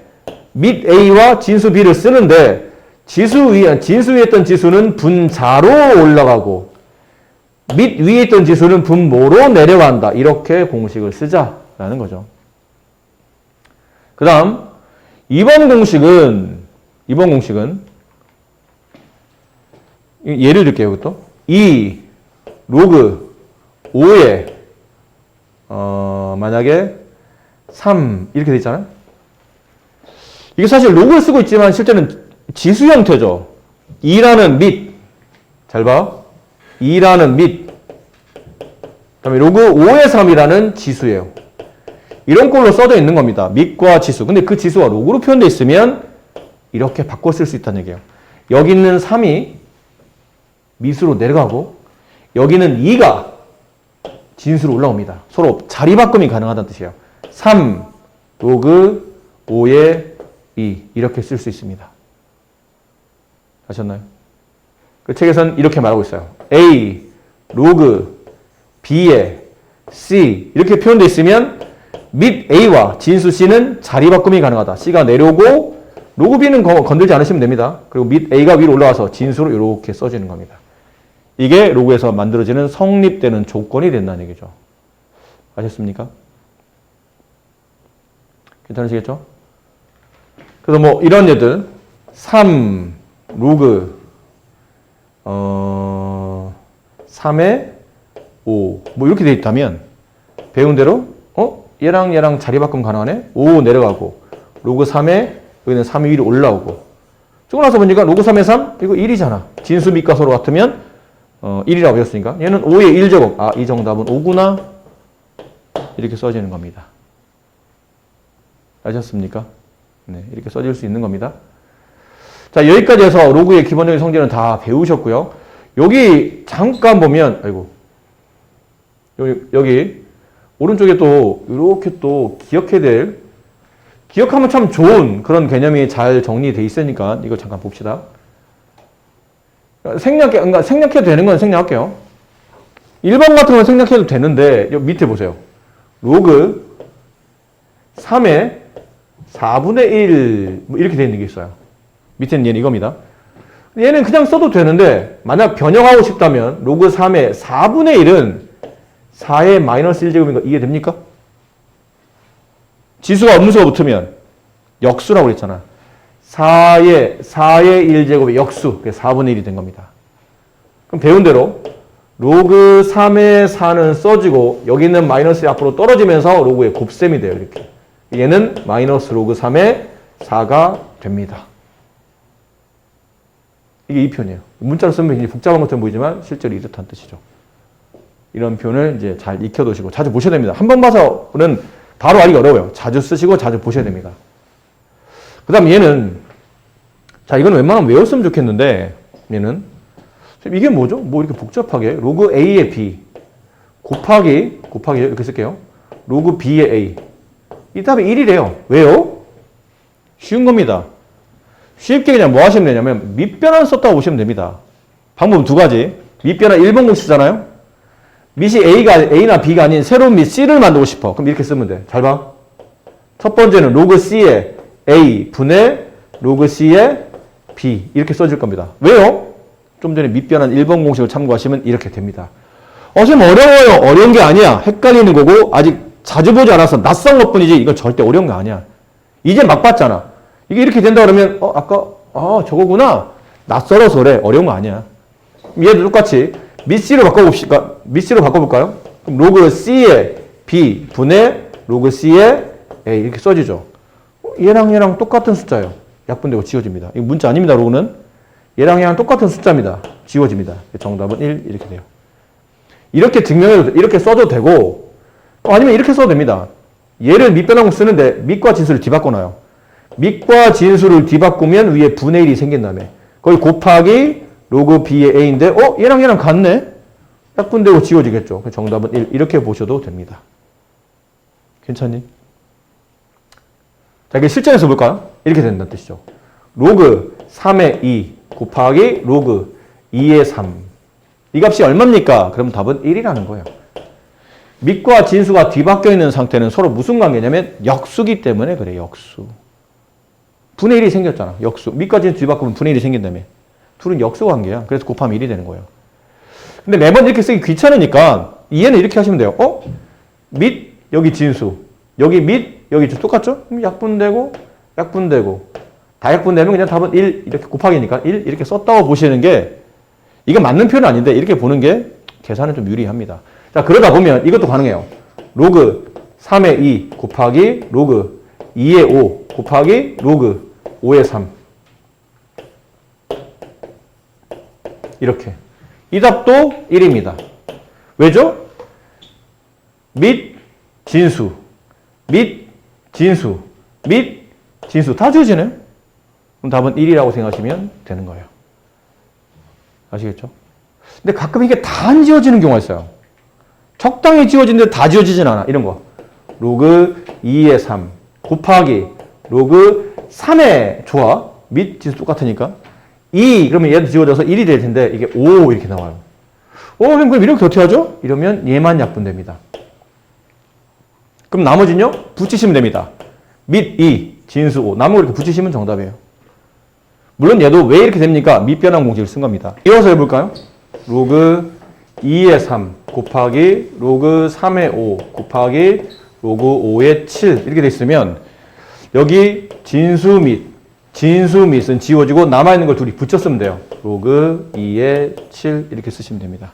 밑 A와 진수 B를 쓰는데 진수 위에 있던 지수는 분자로 올라가고 밑 위에 있던 지수는 분모로 내려간다. 이렇게 공식을 쓰자라는 거죠. 그 다음 2번 공식은 예를 들게요. 이것도 2 로그 5에 만약에 3 이렇게 돼 있잖아요. 이게 사실 로그를 쓰고 있지만 실제는 지수 형태죠. 2라는 밑. 잘 봐. 2라는 밑. 그다음에 로그 5의 3이라는 지수예요. 이런 꼴로 써져 있는 겁니다. 밑과 지수. 근데 그 지수가 로그로 표현되어 있으면 이렇게 바꿔 쓸 수 있다는 얘기예요. 여기 있는 3이 밑으로 내려가고 여기는 2가 진수로 올라옵니다. 서로 자리 바꿈이 가능하다는 뜻이에요. 3 로그 5의 2 이렇게 쓸 수 있습니다. 아셨나요? 그 책에서는 이렇게 말하고 있어요. A 로그 B의 C 이렇게 표현되어 있으면 밑 A와 진수 C는 자리 바꿈이 가능하다. C가 내려오고 로그 B는 건들지 않으시면 됩니다. 그리고 밑 A가 위로 올라와서 진수로 이렇게 써지는 겁니다. 이게 로그에서 만들어지는 성립되는 조건이 된다는 얘기죠. 아셨습니까? 괜찮으시겠죠? 그래서 뭐 이런 예들 3 로그 3에 5 뭐 이렇게 돼 있다면 배운 대로 얘랑 자리 바꿈 가능하네. 5 내려가고 로그 3에 여기는 3이 위로 올라오고 쪼고 나서 보니까 로그 3에 3 이거 1이잖아. 진수 밑과 서로 같으면 1이라고 배웠으니까 얘는 5의 1제곱. 아, 이 정답은 5구나. 이렇게 써지는 겁니다. 아셨습니까? 네, 이렇게 써질 수 있는 겁니다. 자, 여기까지 해서 로그의 기본적인 성질은 다 배우셨고요. 여기 잠깐 보면 여기 오른쪽에 또 이렇게 또 기억하면 참 좋은 그런 개념이 잘 정리되어 있으니까 이거 잠깐 봅시다. 생략해도 되는 건 생략할게요. 1번 같은 건 생략해도 되는데 여기 밑에 보세요. 로그 3의 4분의 1 뭐 이렇게 되어 있는 게 있어요. 밑에는 얘는 이겁니다. 얘는 그냥 써도 되는데 만약 변형하고 싶다면 로그 3의 4분의 1은 4의 마이너스 1제곱인 거 이해됩니까? 지수가 음수가 붙으면 역수라고 그랬잖아. 4의 1제곱의 역수, 4분의 1이 된 겁니다. 그럼 배운 대로 로그 3의 4는 써지고 여기 있는 마이너스 앞으로 떨어지면서 로그의 곱셈이 돼요. 이렇게. 얘는 마이너스 로그 3의 4가 됩니다. 이게 이 표현이에요. 문자로 쓰면 굉장히 복잡한 것처럼 보이지만 실제로 이렇다는 뜻이죠. 이런 표현을 이제 잘 익혀두시고 자주 보셔야 됩니다. 한 번 봐서는 바로 알기 어려워요. 자주 쓰시고 자주 보셔야 됩니다. 그 다음 얘는, 자, 이건 웬만하면 외웠으면 좋겠는데, 얘는, 이게 뭐죠? 뭐 이렇게 복잡하게, 로그 A의 B, 곱하기 이렇게 쓸게요. 로그 B의 A. 이 답이 1이래요. 왜요? 쉬운 겁니다. 쉽게 그냥 뭐 하시면 되냐면, 밑변환 썼다고 보시면 됩니다. 방법은 두 가지. 밑변환 1번 공식이잖아요? 밑이 A나 B가 아닌 새로운 밑 C를 만들고 싶어. 그럼 이렇게 쓰면 돼. 잘 봐. 첫 번째는 로그 C의 A 분의 로그 C의 B 이렇게 써질 겁니다. 왜요? 좀 전에 밑변환 1번 공식을 참고하시면 이렇게 됩니다. 좀 어려워요. 어려운 게 아니야. 헷갈리는 거고 아직 자주 보지 않아서 낯선 것뿐이지 이건 절대 어려운 거 아니야. 이제 막 봤잖아. 이게 이렇게 된다 그러면 아까 저거구나. 낯설어서 그래. 어려운 거 아니야. 얘도 똑같이 밑C로 바꿔봅시다. 밑C로 바꿔볼까요? 그럼 로그 C의 B 분의 로그 C의 A 이렇게 써지죠. 얘랑 똑같은 숫자예요. 약분되고 지워집니다. 이거 문자 아닙니다. 로그는. 얘랑 똑같은 숫자입니다. 지워집니다. 정답은 1 이렇게 돼요. 이렇게 증명해도 이렇게 써도 되고 아니면 이렇게 써도 됩니다. 얘를 밑변환 쓰는데 밑과 진수를 뒤바꿔놔요. 밑과 진수를 뒤바꾸면 위에 분의 1이 생긴 다음에 거기 곱하기 로그 B의 A인데 얘랑 같네? 약분되고 지워지겠죠. 정답은 1 이렇게 보셔도 됩니다. 괜찮니? 자, 이게 실전에서 볼까요? 이렇게 된다는 뜻이죠. 로그 3의 2 곱하기 로그 2의 3. 이 값이 얼마입니까? 그럼 답은 1이라는 거예요. 밑과 진수가 뒤바뀌어 있는 상태는 서로 무슨 관계냐면 역수기 때문에 그래, 역수. 분의 1이 생겼잖아, 역수. 밑과 진수 뒤바꾸면 분의 1이 생긴다며. 둘은 역수 관계야. 그래서 곱하면 1이 되는 거예요. 근데 매번 이렇게 쓰기 귀찮으니까 얘는 이렇게 하시면 돼요. 밑, 여기 진수. 여기 밑, 여기 진수. 똑같죠? 그럼 약분되고 다 약분되면 그냥 답은 1 이렇게 곱하기니까 1 이렇게 썼다고 보시는 게 이건 맞는 표현은 아닌데 이렇게 보는 게 계산은 좀 유리합니다. 자, 그러다 보면 이것도 가능해요. 로그 3의 2 곱하기 로그 2의 5 곱하기 로그 5의 3 이렇게. 이 답도 1입니다. 왜죠? 밑, 진수, 밑, 진수, 밑, 진수 다 지워지네. 그럼 답은 1이라고 생각하시면 되는 거예요. 아시겠죠? 근데 가끔 이게 다 안 지워지는 경우가 있어요. 적당히 지워지는데 다 지워지진 않아. 이런 거. 로그 2의 3 곱하기 로그 3의 조합. 밑, 진수 똑같으니까. 2 그러면 얘도 지워져서 1이 될 텐데 이게 5 이렇게 나와요. 그럼 이렇게 어떻게 하죠? 이러면 얘만 약분됩니다. 그럼 나머지는요? 붙이시면 됩니다. 밑 2, 진수 5. 남은 거 이렇게 붙이시면 정답이에요. 물론 얘도 왜 이렇게 됩니까? 밑변환 공식을 쓴 겁니다. 이어서 해볼까요? 로그 2의 3 곱하기 로그 3의 5 곱하기 로그 5의 7 이렇게 돼 있으면 여기 진수 밑은 지워지고 남아있는 걸 둘이 붙였으면 돼요. 로그 2의 7 이렇게 쓰시면 됩니다.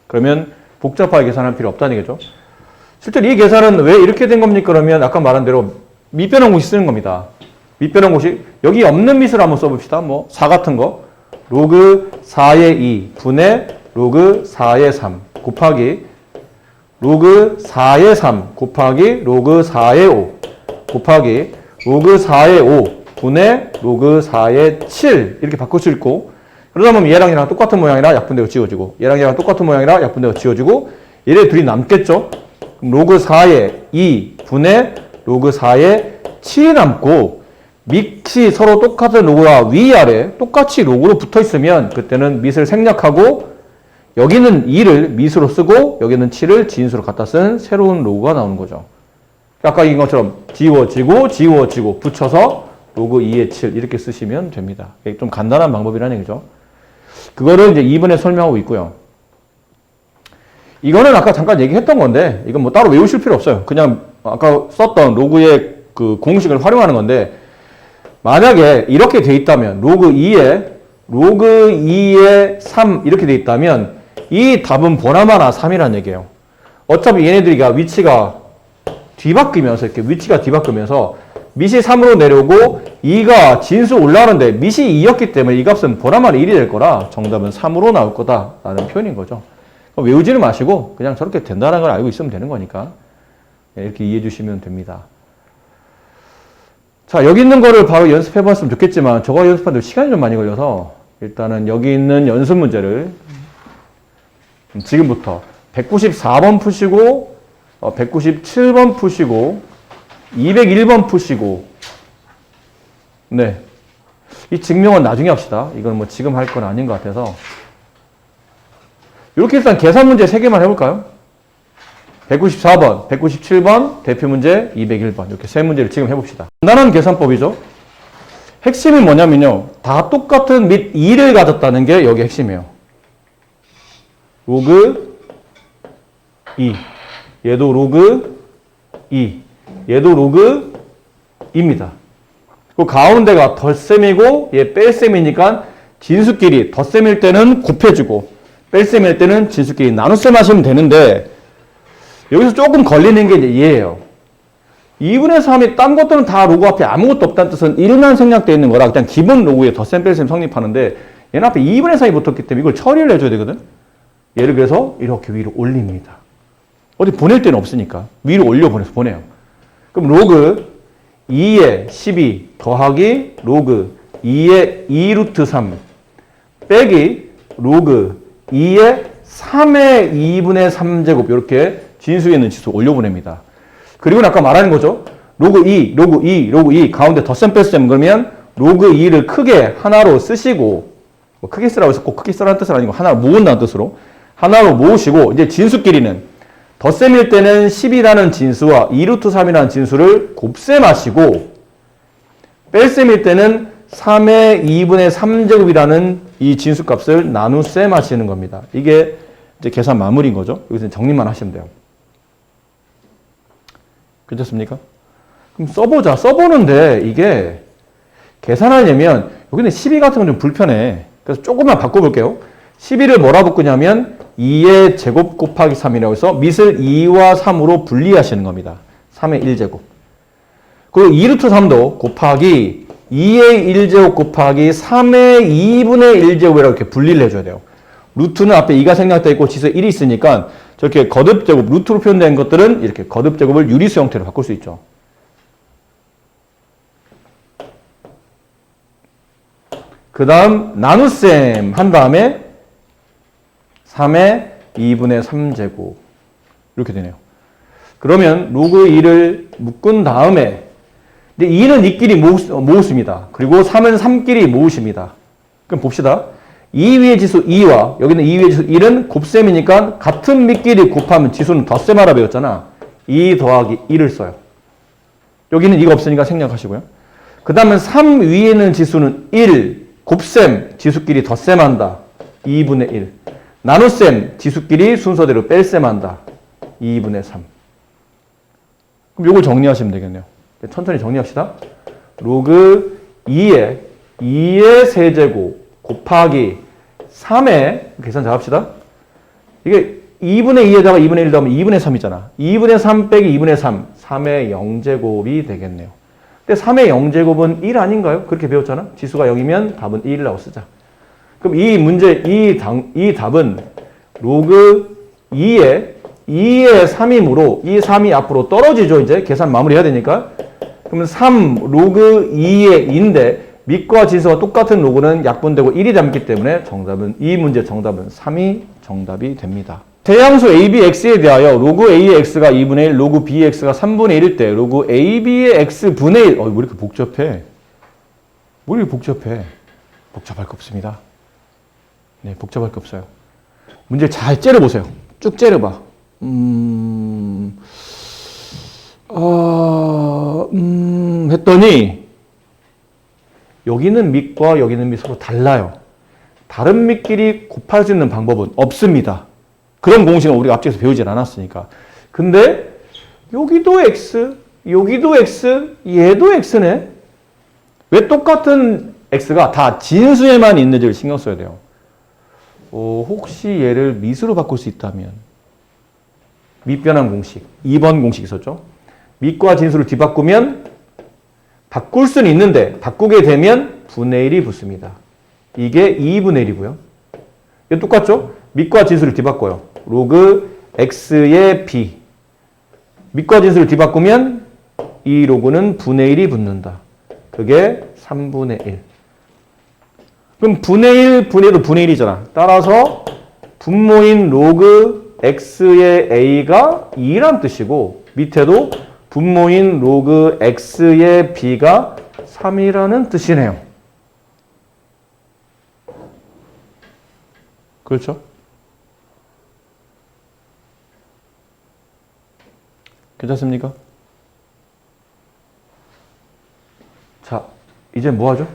그러면 복잡하게 계산할 필요 없다는 얘기죠. 실제로 이 계산은 왜 이렇게 된 겁니까? 그러면 아까 말한 대로 밑변환 공식 쓰는 겁니다. 밑변환 공식 여기 없는 밑을 한번 써봅시다. 4 같은 거 로그 4의 2 분의 로그 4의 3 곱하기 로그 4의 3 곱하기 로그 4의 5 곱하기 로그 4의 5 분의 로그 4의 7 이렇게 바꿀 수 있고 그러다 보면 얘랑 똑같은 모양이라 약분되고 지워지고 얘랑 똑같은 모양이라 약분되고 지워지고 얘네 둘이 남겠죠? 그럼 로그 4의 2 분의 로그 4의 7이 남고 밑이 서로 똑같은 로그와 위아래 똑같이 로그로 붙어 있으면 그때는 밑을 생략하고 여기는 2를 밑으로 쓰고 여기는 7을 진수로 갖다 쓴 새로운 로그가 나오는 거죠. 아까 이긴 것처럼 지워지고 붙여서 로그 2의 7 이렇게 쓰시면 됩니다. 좀 간단한 방법이라는 얘기죠. 그거를 이제 2번에 설명하고 있고요. 이거는 아까 잠깐 얘기했던 건데 이건 따로 외우실 필요 없어요. 그냥 아까 썼던 로그의 그 공식을 활용하는 건데 만약에 이렇게 돼 있다면 로그 2의 3 이렇게 돼 있다면 이 답은 보나마나 3이라는 얘기예요. 어차피 얘네들이가 위치가 뒤바뀌면서 밑이 3으로 내려오고 2가 진수 올라가는데 밑이 2였기 때문에 이 값은 보나마나 1이 될 거라 정답은 3으로 나올 거다라는 표현인 거죠. 외우지는 마시고 그냥 저렇게 된다는 걸 알고 있으면 되는 거니까 이렇게 이해해 주시면 됩니다. 자, 여기 있는 거를 바로 연습해 봤으면 좋겠지만 저거 연습하는데 시간이 좀 많이 걸려서 일단은 여기 있는 연습 문제를 지금부터 194번 푸시고 197번 푸시고 201번 푸시고 네, 이 증명은 나중에 합시다. 이건 뭐 지금 할 건 아닌 것 같아서 이렇게 일단 계산 문제 3개만 해볼까요? 194번, 197번, 대표 문제 201번 이렇게 세 문제를 지금 해봅시다. 간단한 계산법이죠. 핵심이 뭐냐면요. 다 똑같은 밑 2를 가졌다는 게 여기 핵심이에요. 로그 2, 얘도 로그 2, 얘도 로그 2입니다. 그 가운데가 덧셈이고 얘 뺄셈이니까 진수끼리 덧셈일 때는 곱해주고 뺄셈일 때는 진수끼리 나눗셈 하시면 되는데 여기서 조금 걸리는 게 이제 얘예요. 2분의 3이 딴 것들은 다 로그 앞에 아무것도 없다는 뜻은 1만 생략되어 있는 거라 그냥 기본 로그에 덧셈 뺄셈 성립하는데 얘는 앞에 2분의 3이 붙었기 때문에 이걸 처리를 해줘야 되거든. 얘를 그래서 이렇게 위로 올립니다. 어디 보낼 데는 없으니까 위로 올려 보내요. 그럼 로그 2의 12 더하기 로그 2의 2루트 3 빼기 로그 2의 3의 2분의 3제곱 이렇게 진수에 있는 지수 올려보냅니다. 그리고 아까 말하는 거죠. 로그 2, 로그 2, 로그 2 가운데 덧셈 뺄셈 그러면 로그 2를 크게 하나로 쓰시고 뭐 크게 쓰라고 해서 꼭 크게 쓰라는 뜻은 아니고 하나로 모은다는 뜻으로 하나로 모으시고 이제 진수끼리는 덧셈일 때는 10이라는 진수와 2루트 3이라는 진수를 곱셈하시고 뺄셈일 때는 3의 2분의 3제곱이라는 이 진수값을 나눗셈 하시는 겁니다. 이게 이제 계산 마무리인 거죠. 여기서 정리만 하시면 돼요. 괜찮습니까? 그럼 써보자. 써보는데 이게 계산하려면 여기는 12 같은 건 좀 불편해. 그래서 조금만 바꿔볼게요. 12를 뭐라 바꾸냐면 2의 제곱 곱하기 3이라고 해서 밑을 2와 3으로 분리하시는 겁니다. 3의 1제곱. 그리고 2루트 3도 곱하기 2의 1제곱 곱하기 3의 2분의 1제곱이라고 이렇게 분리를 해줘야 돼요. 루트는 앞에 2가 생략되어 있고 지수에 1이 있으니까 저렇게 거듭제곱, 루트로 표현된 것들은 이렇게 거듭제곱을 유리수 형태로 바꿀 수 있죠. 그 다음 나눗셈 한 다음에 3의 2분의 3제곱 이렇게 되네요. 그러면 로그 2를 묶은 다음에 근데 2는 2끼리 모으십니다. 그리고 3은 3끼리 모으십니다. 그럼 봅시다. 2 위의 지수 2와 여기는 2 위의 지수 1은 곱셈이니까 같은 밑끼리 곱하면 지수는 덧셈하라 배웠잖아. 2 더하기 1을 써요. 여기는 이가 없으니까 생략하시고요. 그 다음에 3 위에 있는 지수는 1, 곱셈, 지수끼리 덧셈한다. 2분의 1. 나눗셈, 지수끼리 순서대로 뺄셈한다. 2분의 3. 그럼 이걸 정리하시면 되겠네요. 천천히 정리합시다. 로그 2의 세제곱 곱하기 3의 계산 잘 합시다. 이게 2분의 2에다가 2분의 1 더하면 2분의 3이잖아. 2분의 3 빼기 2분의 3, 3의 0제곱이 되겠네요. 근데 3의 0제곱은 1 아닌가요? 그렇게 배웠잖아. 지수가 0이면 답은 1이라고 쓰자. 그럼 이 문제, 이 답은 로그 2의 3이므로 이 3이 앞으로 떨어지죠. 이제 계산 마무리해야 되니까. 그러면 3 로그 2의 2인데 밑과 지수가 똑같은 로그는 약분되고 1이 남기 때문에 정답은 이 문제 정답은 3이 정답이 됩니다. 대양수 ABX에 대하여 로그 A의 X가 2분의 1, 로그 B의 X가 3분의 1일 때 로그 AB의 X분의 1 왜 이렇게 복잡해? 왜 이렇게 복잡해? 복잡할 거 없습니다. 네, 복잡할 거 없어요. 문제 잘 째려보세요. 쭉 째려봐. 했더니 여기는 밑과 여기는 밑 서로 달라요. 다른 밑끼리 곱할 수 있는 방법은 없습니다. 그런 공식은 우리가 앞쪽에서 배우질 않았으니까. 근데 여기도 X, 여기도 X, 얘도 X네. 왜 똑같은 X가 다 진수에만 있는지를 신경 써야 돼요. 혹시 얘를 밑으로 바꿀 수 있다면 밑변환 공식, 2번 공식 있었죠. 밑과 진수를 뒤바꾸면 바꿀 수는 있는데 바꾸게 되면 분의 1이 붙습니다. 이게 2분의 1이고요. 이거 똑같죠? 밑과 진수를 뒤바꿔요. 로그 x의 b. 밑과 진수를 뒤바꾸면 이 로그는 분의 1이 붙는다. 그게 3분의 1. 그럼 분의 1, 분의 1도 분의 1이잖아. 따라서 분모인 로그 x의 a가 2란 뜻이고 밑에도 분모인 로그 x의 b가 3이라는 뜻이네요. 그렇죠? 괜찮습니까? 자, 이제 뭐 하죠?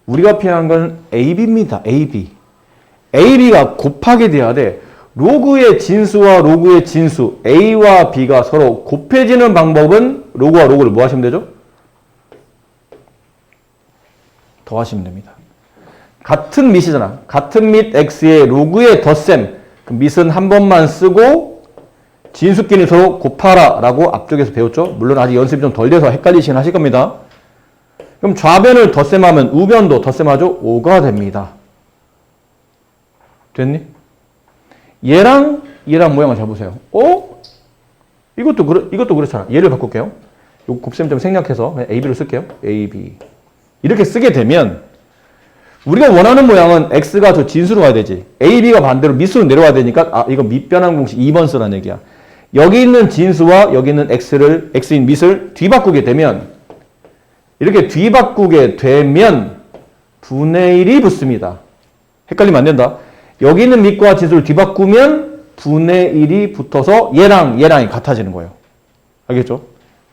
우리가 필요한 건 AB입니다. AB. AB가 곱하게 돼야 돼. 로그의 진수와 로그의 진수, A와 B가 서로 곱해지는 방법은 로그와 로그를 뭐 하시면 되죠? 더하시면 됩니다. 같은 밑이잖아. 같은 밑 X의 로그의 덧셈. 그 밑은 한 번만 쓰고 진수끼리 서로 곱하라 라고 앞쪽에서 배웠죠? 물론 아직 연습이 좀 덜 돼서 헷갈리시긴 하실 겁니다. 그럼 좌변을 덧셈하면 우변도 덧셈하죠? 5가 됩니다. 됐니? 얘랑 모양을 잘 보세요. 이것도 그렇잖아. 얘를 바꿀게요. 요 곱셈 좀 생략해서 그냥 AB를 쓸게요. AB. 이렇게 쓰게 되면 우리가 원하는 모양은 X가 저 진수로 가야 되지. AB가 반대로 밑으로 내려와야 되니까 이거 밑변환 공식 2번 쓰라는 얘기야. 여기 있는 진수와 여기 있는 X인 밑을 뒤바꾸게 되면 이렇게 뒤바꾸게 되면 분의 1이 붙습니다. 헷갈리면 안 된다. 여기 있는 밑과 진수를 뒤바꾸면 분의 1이 붙어서 얘랑이 같아지는 거예요. 알겠죠?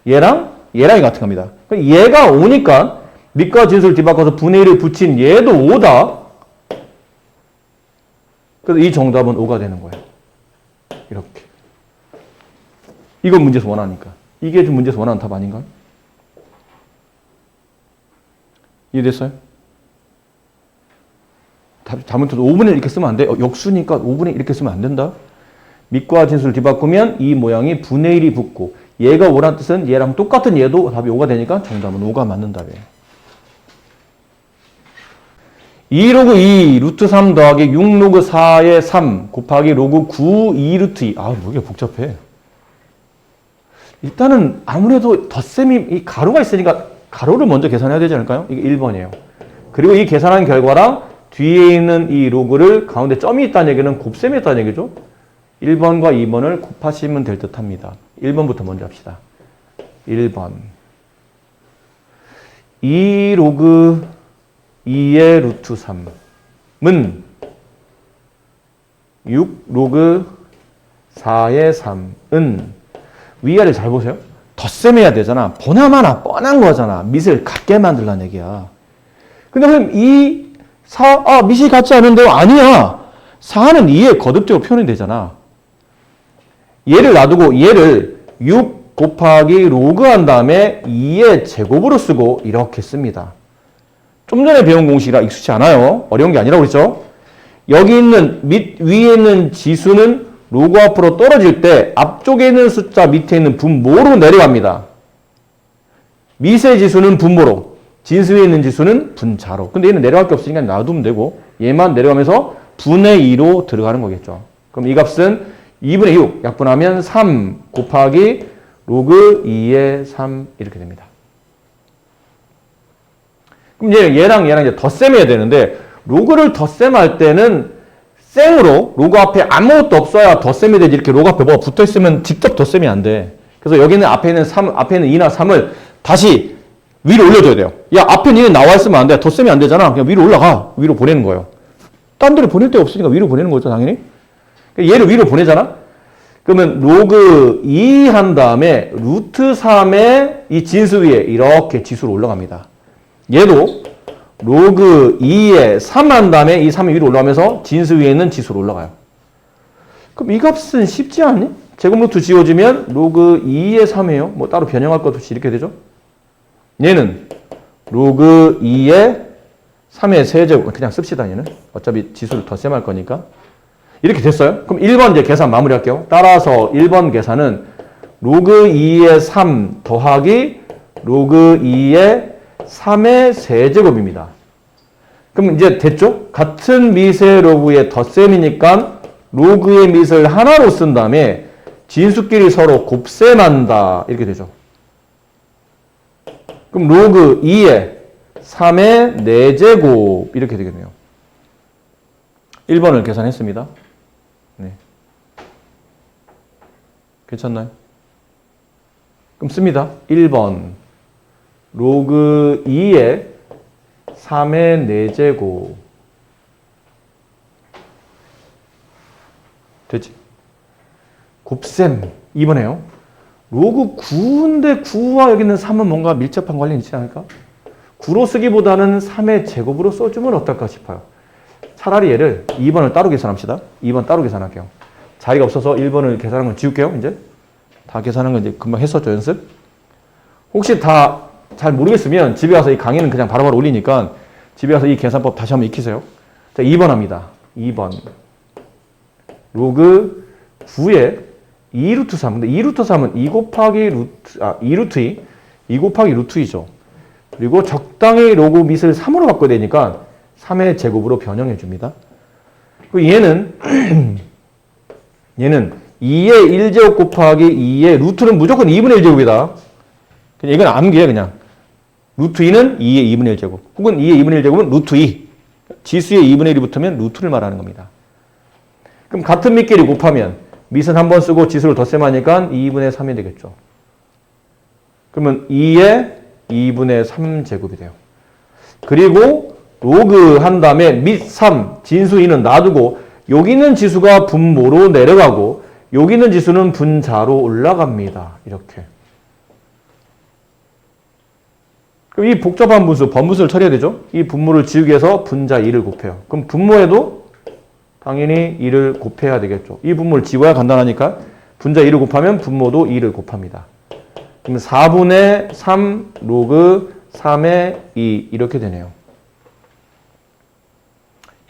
얘랑이 같은 겁니다. 얘가 5니까 밑과 진수를 뒤바꿔서 분의 1을 붙인 얘도 5다. 그래서 이 정답은 5가 되는 거예요. 이렇게. 이건 문제에서 원하니까. 이게 좀 문제에서 원하는 답 아닌가요? 이해됐어요? 잘못해도 5분의 1 이렇게 쓰면 안 돼. 역수니까 5분의 1 이렇게 쓰면 안 된다. 밑과 진수를 뒤바꾸면 이 모양이 분의 1이 붙고 얘가 5라는 뜻은 얘랑 똑같은 얘도 답이 5가 되니까 정답은 5가 맞는 답이에요. 2 로그 2 루트 3 더하기 6 로그 4의 3 곱하기 로그 9 2 루트 2. 뭐 이게 복잡해. 일단은 아무래도 덧셈이 이 가로가 있으니까 가로를 먼저 계산해야 되지 않을까요? 이게 1번이에요. 그리고 이 계산한 결과랑 뒤에 있는 이 로그를 가운데 점이 있다는 얘기는 곱셈이 있다는 얘기죠. 1번과 2번을 곱하시면 될 듯 합니다. 1번부터 먼저 합시다. 1번 2 로그 2의 루트 3은 6 로그 4의 3은 위아래 잘 보세요. 덧셈해야 되잖아. 보나마나 뻔한 거잖아. 밑을 같게 만들라는 얘기야. 근데 선생님 4, 밑이 같지 않은데요? 아니야. 4는 2에 거듭적으로 표현이 되잖아. 얘를 놔두고 얘를 6 곱하기 로그 한 다음에 2의 제곱으로 쓰고 이렇게 씁니다. 좀 전에 배운 공식이라 익숙치 않아요. 어려운 게 아니라고 그랬죠? 여기 있는 위에 있는 지수는 로그 앞으로 떨어질 때 앞쪽에 있는 숫자 밑에 있는 분모로 내려갑니다. 밑의 지수는 분모로, 진수에 있는 지수는 분자로. 근데 얘는 내려갈 게 없으니까 놔두면 되고 얘만 내려가면서 분의 2로 들어가는 거겠죠. 그럼 이 값은 2분의 6 약분하면 3 곱하기 로그 2의 3 이렇게 됩니다. 그럼 얘랑 이제 덧셈해야 되는데 로그를 덧셈할 때는 생으로 로그 앞에 아무것도 없어야 덧셈이 되지. 이렇게 로그 앞에 뭐가 붙어있으면 직접 덧셈이 안 돼. 그래서 여기는 앞에 있는 2나 3을 다시 위로 올려줘야 돼요. 야, 앞에 니는 나와 있으면 안 돼. 덧셈이 안 되잖아. 그냥 위로 올라가. 위로 보내는 거예요. 딴 데로 보낼 데가 없으니까 위로 보내는 거죠, 당연히. 얘를 위로 보내잖아? 그러면 로그 2 한 다음에 루트 3의 이 진수 위에 이렇게 지수로 올라갑니다. 얘도 로그 2에 3 한 다음에 이 3이 위로 올라가면서 진수 위에 있는 지수로 올라가요. 그럼 이 값은 쉽지 않니? 제곱 루트 지워지면 로그 2에 3이에요. 뭐 따로 변형할 것 없이 이렇게 되죠. 얘는 로그 2에 3의 세제곱 그냥 씁시다. 얘는 어차피 지수를 덧셈할 거니까 이렇게 됐어요. 그럼 1번 이제 계산 마무리할게요. 따라서 1번 계산은 로그 2의 3 더하기 로그 2의 3의 세제곱입니다. 그럼 이제 됐죠? 같은 밑의 로그의 덧셈이니까 로그의 밑을 하나로 쓴 다음에 진수끼리 서로 곱셈한다. 이렇게 되죠. 그럼 로그 2의 3의 4제곱 이렇게 되겠네요. 1번을 계산했습니다. 네. 괜찮나요? 그럼 씁니다. 1번 로그 2의 3의 4제곱 되지? 곱셈 2번에요. 로그 9인데 9와 여기 있는 3은 뭔가 밀접한 관련이 있지 않을까? 9로 쓰기보다는 3의 제곱으로 써주면 어떨까 싶어요. 차라리 얘를 2번을 따로 계산합시다. 2번 따로 계산할게요. 자리가 없어서 1번을 계산한 건 지울게요. 이제 다 계산한 건 이제 금방 했었죠, 연습. 혹시 다 잘 모르겠으면 집에 가서 이 강의는 그냥 바로바로 올리니까 집에 가서 이 계산법 다시 한번 익히세요. 자, 2번 합니다. 2번 로그 9에 2루트 3. 근데 2루트 3은 2 곱하기 루트, 2루트 2. 2 곱하기 루트 2죠. 그리고 적당히 로그 밑을 3으로 바꿔야 되니까 3의 제곱으로 변형해 줍니다. 그리고 얘는 2의 1제곱 곱하기 2의 루트는 무조건 2분의 1제곱이다. 그냥 이건 암기해 그냥. 루트 2는 2의 2분의 1제곱. 혹은 2의 2분의 1제곱은 루트 2. 지수의 2분의 1이 붙으면 루트를 말하는 겁니다. 그럼 같은 밑끼리 곱하면 밑은 한 번 쓰고 지수를 덧셈하니까 2분의 3이 되겠죠. 그러면 2의 2분의 3제곱이 돼요. 그리고 로그 한 다음에 밑 3, 진수 2는 놔두고 여기 있는 지수가 분모로 내려가고 여기 있는 지수는 분자로 올라갑니다. 이렇게. 그럼 이 복잡한 분수, 번분수를 처리해야 되죠. 이 분모를 지우기 위해서 분자 2를 곱해요. 그럼 분모에도 당연히 2를 곱해야 되겠죠. 이 분모를 지워야 간단하니까 분자 2를 곱하면 분모도 2를 곱합니다. 그럼 4분의 3 로그 3의 2 이렇게 되네요.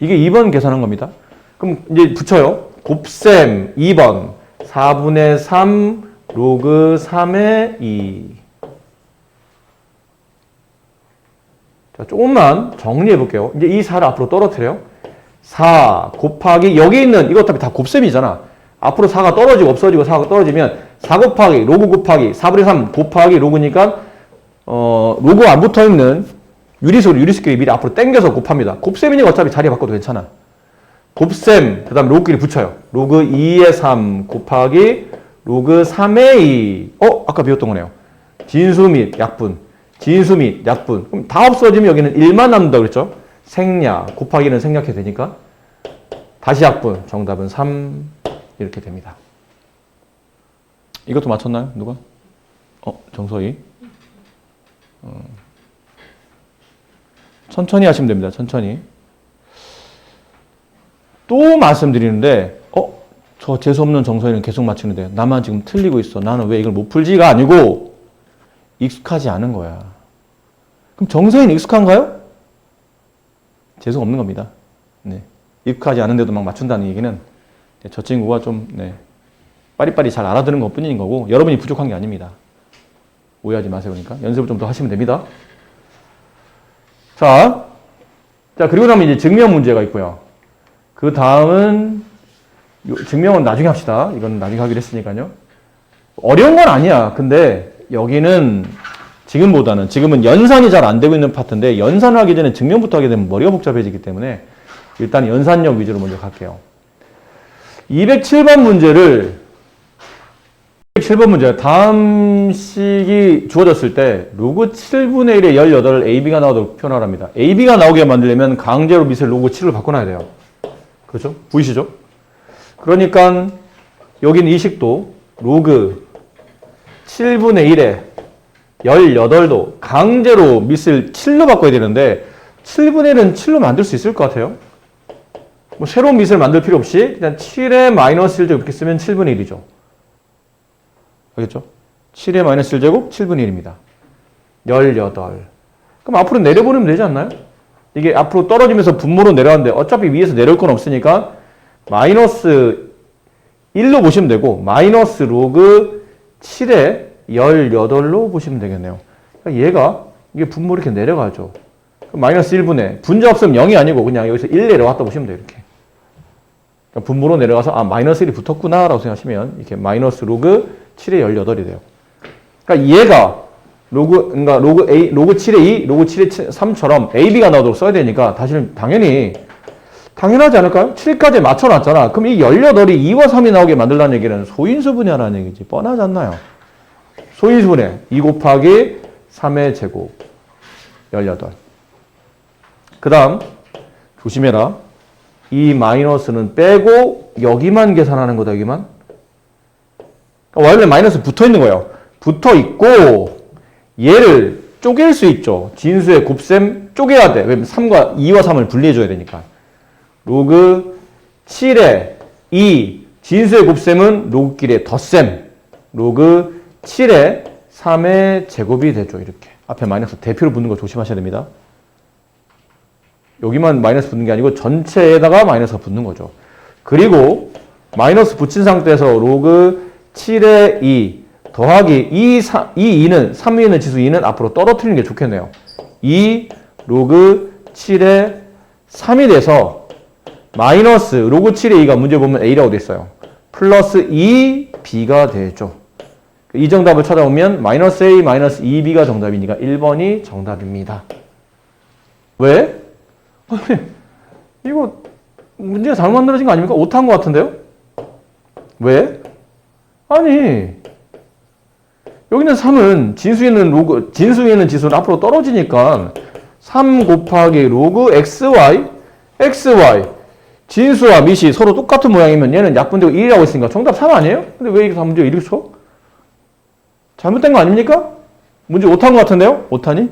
이게 2번 계산한 겁니다. 그럼 이제 붙여요. 곱셈 2번 4분의 3 로그 3의 2. 자, 조금만 정리해 볼게요. 이제 이 4를 앞으로 떨어뜨려요. 4 곱하기 여기 있는 이거 어차피 다 곱셈이잖아. 앞으로 4가 떨어지고 없어지고 4가 떨어지면 4 곱하기 로그 곱하기 4분의 3 곱하기 로그니까 로그 안 붙어있는 유리수끼리 미리 앞으로 당겨서 곱합니다. 곱셈이니까 어차피 자리 바꿔도 괜찮아. 곱셈 그 다음 로그끼리 붙여요. 로그 2의 3 곱하기 로그 3의 2. 아까 배웠던 거네요. 진수 및 약분. 진수 및 약분. 그럼 다 없어지면 여기는 1만 남는다고 그랬죠? 생략. 곱하기는 생략해도 되니까. 다시 약분. 정답은 3. 이렇게 됩니다. 이것도 맞췄나요? 누가? 정서희. 천천히 하시면 됩니다. 천천히. 또 말씀드리는데 저 재수없는 정서희는 계속 맞추는데 나만 지금 틀리고 있어. 나는 왜 이걸 못 풀지가 아니고 익숙하지 않은 거야. 그럼 정서희는 익숙한가요? 재수가 없는 겁니다. 네. 익숙하지 않은데도 막 맞춘다는 얘기는 저 친구가 좀 빠리빠리 잘 알아듣는 것 뿐인 거고 여러분이 부족한 게 아닙니다. 오해하지 마세요. 그러니까 연습을 좀 더 하시면 됩니다. 자, 그리고 나면 이제 증명 문제가 있고요. 그 다음은 증명은 나중에 합시다. 이건 나중에 하기로 했으니까요. 어려운 건 아니야. 근데 여기는 지금은 연산이 잘 안 되고 있는 파트인데 연산을 하기 전에 증명부터 하게 되면 머리가 복잡해지기 때문에 일단 연산력 위주로 먼저 갈게요. 207번 문제 다음 식이 주어졌을 때 로그 7분의 1의 18을 AB가 나오도록 표현하랍니다. AB가 나오게 만들려면 강제로 밑을 로그 7을 바꿔놔야 돼요. 그렇죠? 보이시죠? 그러니까 여기는 이 식도 로그 7분의 1에 18도 강제로 밑을 7로 바꿔야 되는데 7분의 1은 7로 만들 수 있을 것 같아요. 뭐 새로운 밑을 만들 필요 없이 그냥 7의 마이너스 1제곱 이렇게 쓰면 7분의 1이죠. 알겠죠? 7의 마이너스 1제곱 7분의 1입니다. 18. 그럼 앞으로 내려보내면 되지 않나요? 이게 앞으로 떨어지면서 분모로 내려왔는데 어차피 위에서 내려올 건 없으니까 마이너스 1로 보시면 되고 마이너스 로그 7의 18로 보시면 되겠네요. 그러니까 얘가 이게 분모 이렇게 내려가죠. 마이너스 1분의 분자 없으면 0이 아니고 그냥 여기서 1 내려왔다 보시면 돼요. 이렇게. 그러니까 분모로 내려가서 아 마이너스 1이 붙었구나 라고 생각하시면 이렇게 마이너스 로그 7의 18이 돼요. 그러니까 얘가 그러니까 로그 A, 로그 7의 2, 로그 7의 3처럼 AB가 나오도록 써야 되니까 당연하지 않을까요? 7까지 맞춰놨잖아. 그럼 이 18이 2와 3이 나오게 만들라는 얘기는 소인수 분해하라는 얘기지. 뻔하지 않나요? 소인수 분해 2 곱하기 3의 제곱 18. 그 다음 조심해라. 이 마이너스는 빼고 여기만 계산하는 거다. 여기만. 그러니까 원래 마이너스 붙어있는 거예요. 붙어있고 얘를 쪼갤 수 있죠. 진수의 곱셈 쪼개야 돼. 왜냐면 2와 3을 분리해줘야 되니까. 로그 7의 2 진수의 곱셈은 로그끼리의 덧셈. 로그 7의 3의 제곱이 되죠. 이렇게. 앞에 마이너스 대표로 붙는 거 조심하셔야 됩니다. 여기만 마이너스 붙는 게 아니고 전체에다가 마이너스가 붙는 거죠. 그리고 마이너스 붙인 상태에서 로그 7의 2 더하기 2는 3위에 있는 지수 2는 앞으로 떨어뜨리는 게 좋겠네요. 2 로그 7의 3이 돼서 마이너스 로그 7의 2가 문제 보면 A라고 돼 있어요. 플러스 2B가 되죠. 이 정답을 찾아오면 마이너스 A 마이너스 2B가 정답이니까 1번이 정답입니다. 왜? 아니, 이거 문제가 잘못 만들어진 거 아닙니까? 오타한 것 같은데요? 왜? 아니 여기는 3은 진수에 있는 지수는 앞으로 떨어지니까 3 곱하기 로그 xy 진수와 밑이 서로 똑같은 모양이면 얘는 약분되고 1이라고 했으니까 정답 3 아니에요? 근데 왜 이게 다 문제가 이렇게 쳐? 잘못된 거 아닙니까? 문제 오타한 것 같은데요? 오타니?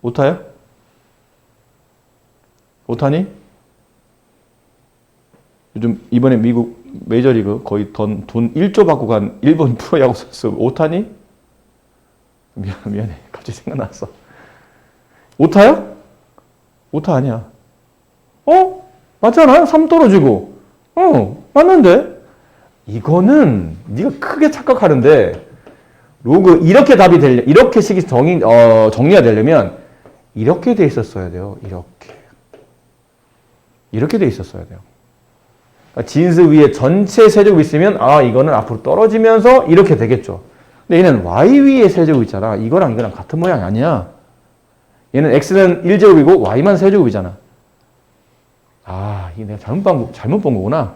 오타요? 오타니? 요즘 이번에 미국 메이저리그 거의 돈 1조 받고 간 일본 프로야구 선수 오타니? 미안해. 갑자기 생각났어. 오타야? 오타 아니야. 맞잖아요. 3 떨어지고. 맞는데? 이거는 네가 크게 착각하는데 로그 이렇게 답이 되려 이렇게 식이 정리가 되려면 이렇게 돼 있었어야 돼요. 이렇게 돼 있었어야 돼요. 그러니까 진수 위에 전체 세제곱이 있으면 이거는 앞으로 떨어지면서 이렇게 되겠죠. 근데 얘는 y 위에 세제곱 있잖아. 이거랑 같은 모양이 아니야. 얘는 x는 1제곱이고 y만 세제곱이잖아. 이게 내가 잘못 본 거구나.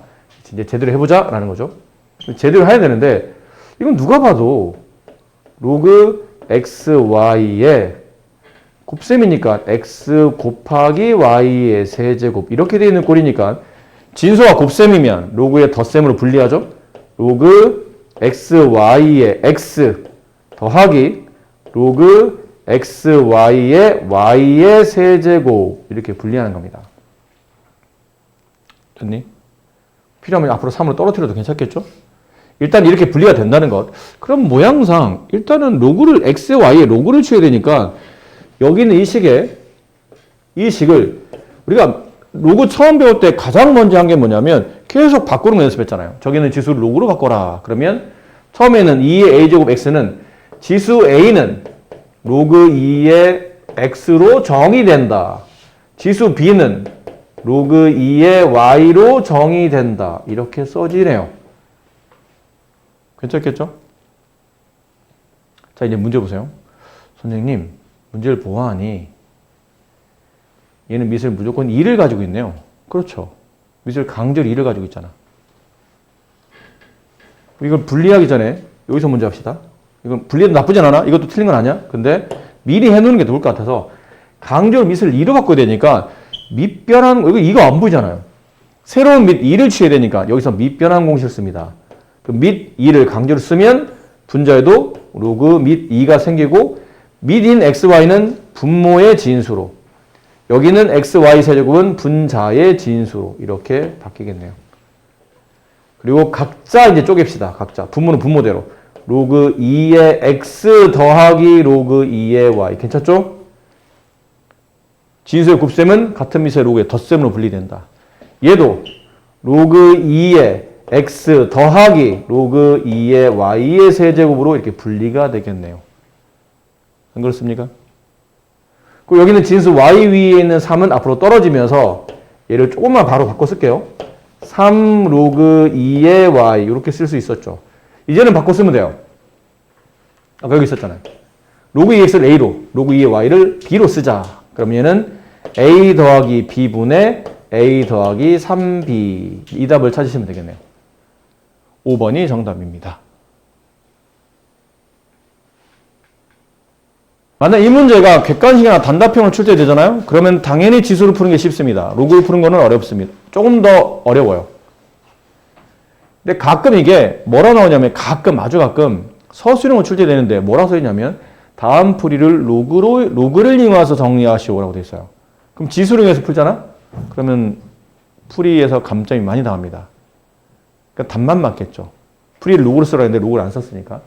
이제 제대로 해보자 라는 거죠. 제대로 해야 되는데 이건 누가 봐도 로그 xy의 곱셈이니까 x 곱하기 y의 세제곱 이렇게 되어 있는 꼴이니까 진수와 곱셈이면 로그의 덧셈으로 분리하죠. 로그 xy의 x 더하기 로그 xy의 y의 세제곱 이렇게 분리하는 겁니다. 됐니? 필요하면 앞으로 3으로 떨어뜨려도 괜찮겠죠? 일단 이렇게 분리가 된다는 것. 그럼 모양상 일단은 로그를 x, y의 로그를 취해야 되니까 여기 있는 이 식을 우리가 로그 처음 배울 때 가장 먼저 한 게 뭐냐면 계속 바꾸는 거 연습했잖아요. 저기는 지수를 로그로 바꿔라. 그러면 처음에는 2의 a제곱 x는 지수 a는 로그 2의 x로 정의된다. 지수 b는 로그 2의 y로 정의된다. 이렇게 써지네요. 괜찮겠죠? 자, 이제 문제 보세요. 선생님, 문제를 보아하니 얘는 밑을 무조건 2를 가지고 있네요. 그렇죠. 밑을 강제로 2를 가지고 있잖아. 이걸 분리하기 전에 여기서 문제 합시다. 이건 분리해도 나쁘진 않아. 이것도 틀린 건 아니야. 근데 미리 해놓는 게 좋을 것 같아서 강제로 밑을 2로 바꿔야 되니까 밑 변환, 이거 안 보이잖아요. 새로운 밑 2를 취해야 되니까 여기서 밑 변환 공식을 씁니다. 그 밑 2를 강제로 쓰면 분자에도 로그 밑 2가 생기고 밑인 xy는 분모의 진수로 여기는 xy 세제곱은 분자의 진수로 이렇게 바뀌겠네요. 그리고 각자 이제 쪼갭시다. 각자. 분모는 분모대로. 로그 2의 x 더하기 로그 2의 y. 괜찮죠? 진수의 곱셈은 같은 밑의 로그의 덧셈으로 분리된다. 얘도 로그 2의 x 더하기 로그 2의 y의 세제곱으로 이렇게 분리가 되겠네요. 안 그렇습니까? 그리고 여기는 진수 y 위에 있는 3은 앞으로 떨어지면서 얘를 조금만 바로 바꿔 쓸게요. 3 로그 2의 y 이렇게 쓸 수 있었죠. 이제는 바꿔 쓰면 돼요. 아까 여기 있었잖아요. 로그 2x를 a로, 로그 2의 y를 b로 쓰자. 그럼 얘는 a 더하기 b분의 a 더하기 3b 이 답을 찾으시면 되겠네요. 5번이 정답입니다. 만약 이 문제가 객관식이나 단답형으로 출제되잖아요. 그러면 당연히 지수로 푸는 게 쉽습니다. 로그로 푸는 거는 어렵습니다. 조금 더 어려워요. 근데 가끔 이게 뭐라 나오냐면 가끔 아주 가끔 서술형으로 출제되는데 뭐라 써있냐면 다음 풀이를 로그를 이용해서 정리하시오라고 돼 있어요. 그럼 지수로 해서 풀잖아? 그러면 풀이에서 감점이 많이 나옵니다. 그러니까 답만 맞겠죠. 풀이를 로그로 쓰라 했는데 로그를 안 썼으니까.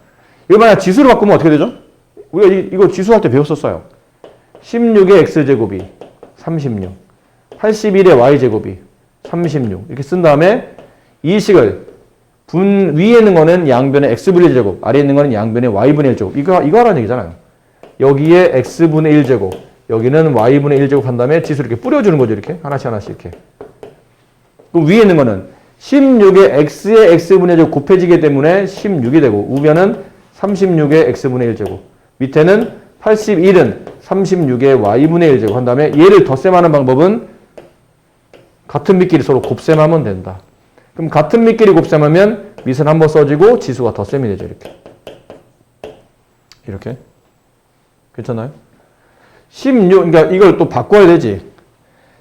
이거 만약 지수로 바꾸면 어떻게 되죠? 우리가 이거 지수할 때 배웠었어요. 16의 x제곱이 36, 81의 y제곱이 36 이렇게 쓴 다음에 이 식을 위에 있는 거는 양변의 x분의 1제곱, 아래에 있는 거는 양변의 y분의 1제곱. 이거 하라는 얘기잖아요. 여기에 x분의 1제곱, 여기는 y분의 1제곱 한 다음에 지수를 이렇게 뿌려주는 거죠. 이렇게 하나씩 이렇게. 그럼 위에 있는 거는 16의 x의 x분의 1제곱 곱해지기 때문에 16이 되고 우변은 36의 x분의 1제곱. 밑에는 81은 36의 y분의 1제곱 한 다음에 얘를 덧셈하는 방법은 같은 밑끼리 서로 곱셈하면 된다. 그럼 같은 밑끼리 곱셈하면 밑은 한번 써지고 지수가 덧셈이 되죠. 이렇게. 괜찮나요? 16, 그러니까 이걸 또 바꿔야 되지.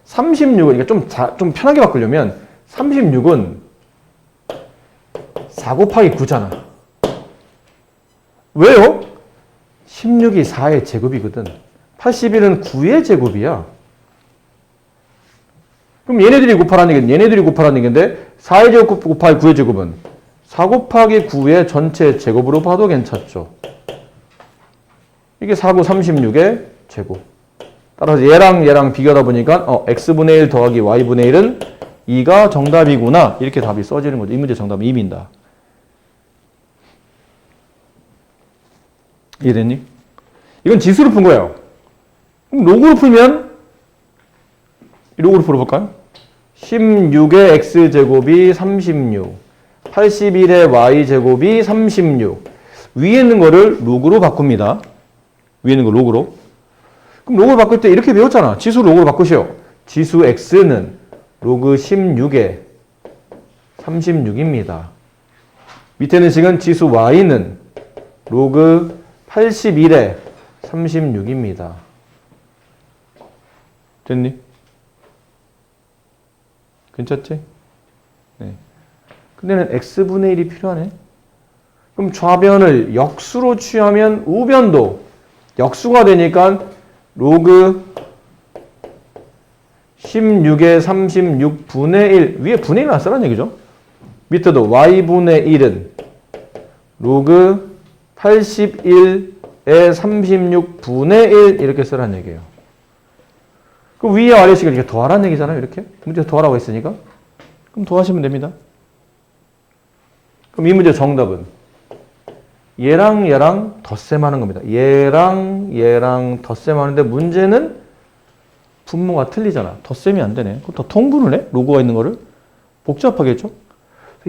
36은, 그러니까 좀 편하게 바꾸려면 36은 4 곱하기 9잖아. 왜요? 16이 4의 제곱이거든. 81은 9의 제곱이야. 그럼 얘네들이 곱하라는 얘기인데 4의 제곱 곱하기 9의 제곱은 4 곱하기 9의 전체 제곱으로 봐도 괜찮죠. 이게 4고 36의 제곱. 따라서 얘랑 비교하다 보니까 x분의 1 더하기 y분의 1은 2가 정답이구나. 이렇게 답이 써지는 거죠. 이 문제 정답은 2입니다. 이해됐니? 이건 지수로 푼 거예요. 그럼 로그로 풀면 로그로 풀어볼까요? 16의 x제곱이 36, 81의 y제곱이 36. 위에 있는 거를 로그로 바꿉니다. 위에 있는 거 로그로. 그럼 로그로 바꿀 때 이렇게 배웠잖아. 지수 로그로 바꾸시오. 지수 x는 로그 16의 36입니다. 밑에 있는 식은 지수 y는 로그 81의 36입니다. 됐니? 괜찮지? 네. 근데는 x분의 1이 필요하네. 그럼 좌변을 역수로 취하면 우변도 역수가 되니까 로그 16의 36분의 1 위에 분의 1을 안 쓰라는 얘기죠. 밑에도 y분의 1은 로그 81의 36분의 1 이렇게 쓰라는 얘기예요. 그럼 위에 아래식을 이렇게 더하라는 얘기잖아요. 이렇게. 문제 더하라고 했으니까. 그럼 더하시면 됩니다. 그럼 이 문제 정답은 얘랑 덧셈하는 겁니다. 얘랑 덧셈하는데 문제는 분모가 틀리잖아. 덧셈이 안 되네. 그럼 더 통분을 해? 로그가 있는 거를? 복잡하겠죠?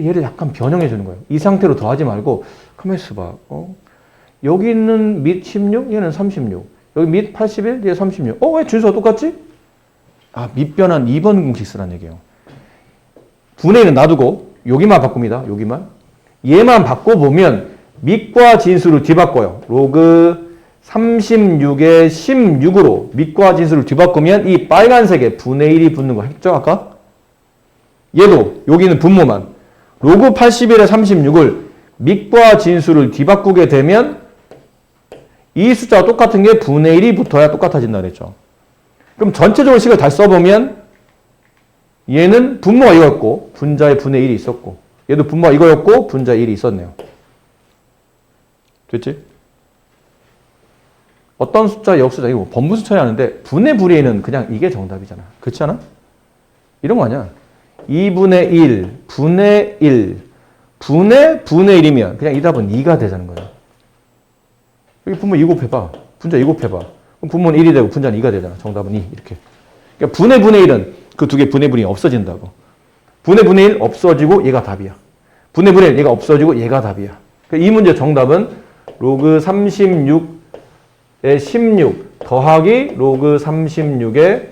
얘를 약간 변형해 주는 거예요. 이 상태로 더하지 말고 가만히 있어봐. 여기 있는 밑 16, 얘는 36. 여기 밑 81, 얘 36. 왜 준수가 똑같지? 밑변한 2번 공식 쓰라는 얘기예요. 분의 1은 놔두고 여기만 바꿉니다. 여기만. 얘만 바꿔보면 밑과 진수를 뒤바꿔요. 로그 36의 16으로 밑과 진수를 뒤바꾸면 이 빨간색에 분의 1이 붙는 거 했죠? 아까? 얘도 여기는 분모만. 로그 81의 36을 밑과 진수를 뒤바꾸게 되면 이 숫자가 똑같은 게 분의 1이 붙어야 똑같아진다 그랬죠. 그럼 전체적으로 식을 다시 써보면 얘는 분모가 이거였고 분자에 분의 1이 있었고 얘도 분모가 이거였고 분자에 1이 있었네요. 됐지? 어떤 숫자, 역숫자, 이거 번분수 처리하는데 분의 불의는 그냥 이게 정답이잖아. 그렇지 않아? 이런 거 아니야. 2분의 1, 분의 1, 분의 1이면 그냥 이 답은 2가 되자는 거야. 여기 분모 2 곱해봐. 분자 2 곱해봐. 그럼 분모는 1이 되고 분자는 2가 되잖아. 정답은 2 이렇게. 그러니까 분의 1은 그 두 개 분의 분이 없어진다고. 분의 1 없어지고 얘가 답이야. 분의 1 얘가 없어지고 얘가 답이야. 그러니까 이 문제 정답은 로그 36에 16 더하기 로그 36에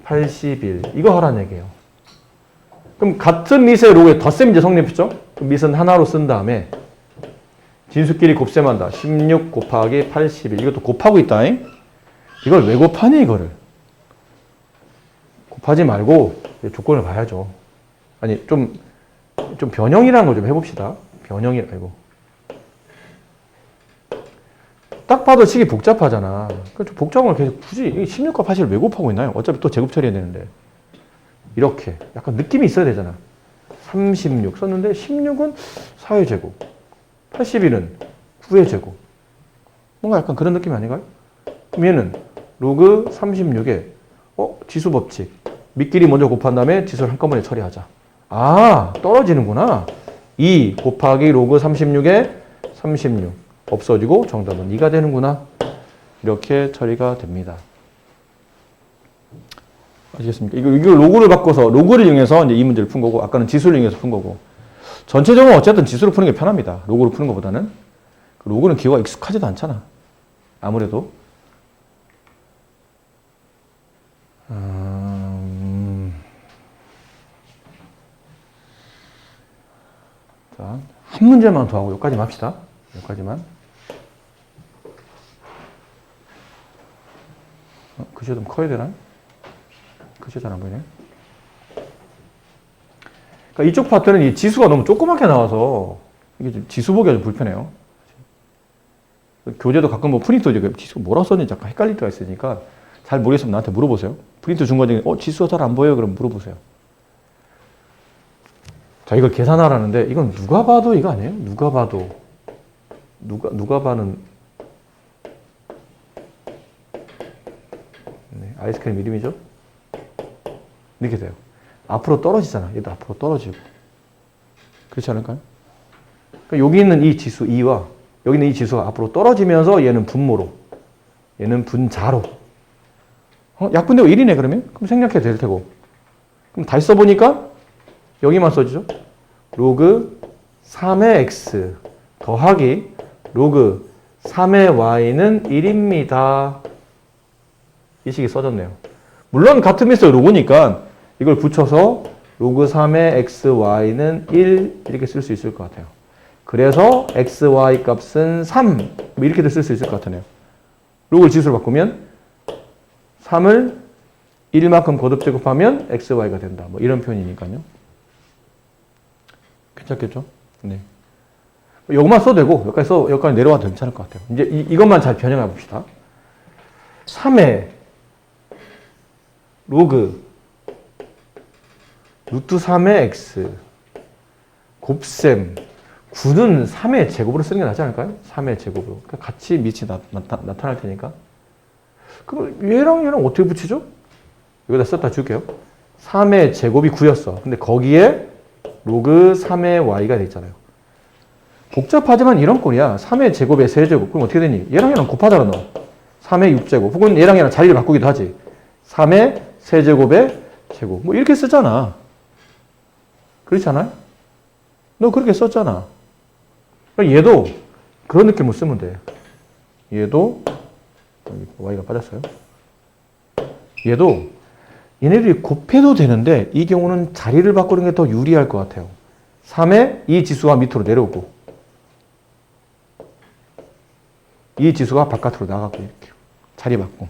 81 이거 하라는 얘기예요. 그럼 같은 밑의 로그에 덧셈 이제 성립했죠? 그럼 밑은 하나로 쓴 다음에 진수끼리 곱셈한다. 16 곱하기 81 이것도 곱하고 있다. 이걸 왜 곱하니 이거를? 곱하지 말고 조건을 봐야죠. 아니 좀 변형이라는 걸 좀 해봅시다. 변형이 아니고 딱 봐도 식이 복잡하잖아. 그러니까 복잡한 걸 계속 굳이 16과 81을 왜 곱하고 있나요? 어차피 또 제곱 처리해야 되는데 이렇게 약간 느낌이 있어야 되잖아. 36 썼는데 16은 4의 제곱 81은 9의 제곱 뭔가 약간 그런 느낌 아닌가요? 그럼 얘는 로그 36에 지수 법칙 밑끼리 먼저 곱한 다음에 지수를 한꺼번에 처리하자. 아 떨어지는구나. 2 곱하기 로그 36에 36 없어지고 정답은 2가 되는구나. 이렇게 처리가 됩니다. 아시겠습니까? 이거 로그를 바꿔서 로그를 이용해서 이제 이 문제를 푼 거고 아까는 지수를 이용해서 푼 거고 전체적으로 어쨌든 지수로 푸는 게 편합니다. 로그로 푸는 것보다는. 로그는 기호가 익숙하지도 않잖아. 아무래도. 자, 한 문제만 더 하고 여기까지만 합시다. 여기까지만. 글씨가 좀 커야 되나? 글씨가 잘 안 보이네. 그러니까 이쪽 파트는 이 지수가 너무 조그맣게 나와서 이게 좀 지수 보기가 좀 불편해요. 교재도 가끔 뭐 프린트 이제 지수가 뭐라고 썼는지 약간 헷갈릴 때가 있으니까 잘 모르겠으면 나한테 물어보세요. 프린트 준 거 중에 지수가 잘 안 보여요? 그럼 물어보세요. 자, 이걸 계산하라는데 이건 누가 봐도 이거 아니에요? 누가 봐도 누가 봐는 네, 아이스크림 이름이죠? 이렇게 돼요. 앞으로 떨어지잖아. 얘도 앞으로 떨어지고. 그렇지 않을까요? 그러니까 여기 있는 이 지수 2와 여기 있는 이 지수가 앞으로 떨어지면서 얘는 분모로 얘는 분자로 약분되고 1이네 그러면? 그럼 생략해도 될 테고. 그럼 다시 써보니까 여기만 써지죠? 로그 3의 x 더하기 로그 3의 y는 1입니다. 이 식이 써졌네요. 물론 같은 밑에 로그니까 이걸 붙여서 로그 3의 x, y는 1 이렇게 쓸 수 있을 것 같아요. 그래서 x, y 값은 3 이렇게도 쓸 수 있을 것 같네요. 로그를 지수로 바꾸면 3을 1만큼 거듭 제곱하면 x, y가 된다. 뭐 이런 표현이니까요. 괜찮겠죠? 네. 이것만 써도 되고 여기까지 내려와도 괜찮을 것 같아요. 이제 이것만 잘 변형해 봅시다. 3의 로그 루트 3의 x 곱셈 9는 3의 제곱으로 쓰는 게 낫지 않을까요? 3의 제곱으로. 그러니까 같이 밑이 나타날 테니까. 그럼 얘랑 어떻게 붙이죠? 여기다 썼다 줄게요. 3의 제곱이 9였어. 근데 거기에 로그 3의 y가 돼 있잖아요. 복잡하지만 이런 꼴이야. 3의 제곱에 세제곱. 그럼 어떻게 되니? 얘랑 곱하잖아, 너. 3의 6제곱. 혹은 얘랑 자리를 바꾸기도 하지. 3의 세제곱에 제곱. 뭐 이렇게 쓰잖아. 그렇지 않아요? 너 그렇게 썼잖아. 얘도 그런 느낌으로 쓰면 돼. 얘도 y가 빠졌어요. 얘도 얘네들이 곱해도 되는데 이 경우는 자리를 바꾸는 게 더 유리할 것 같아요. 3의 이 지수가 밑으로 내려오고 이 지수가 바깥으로 나가고 이렇게 자리 바꿈.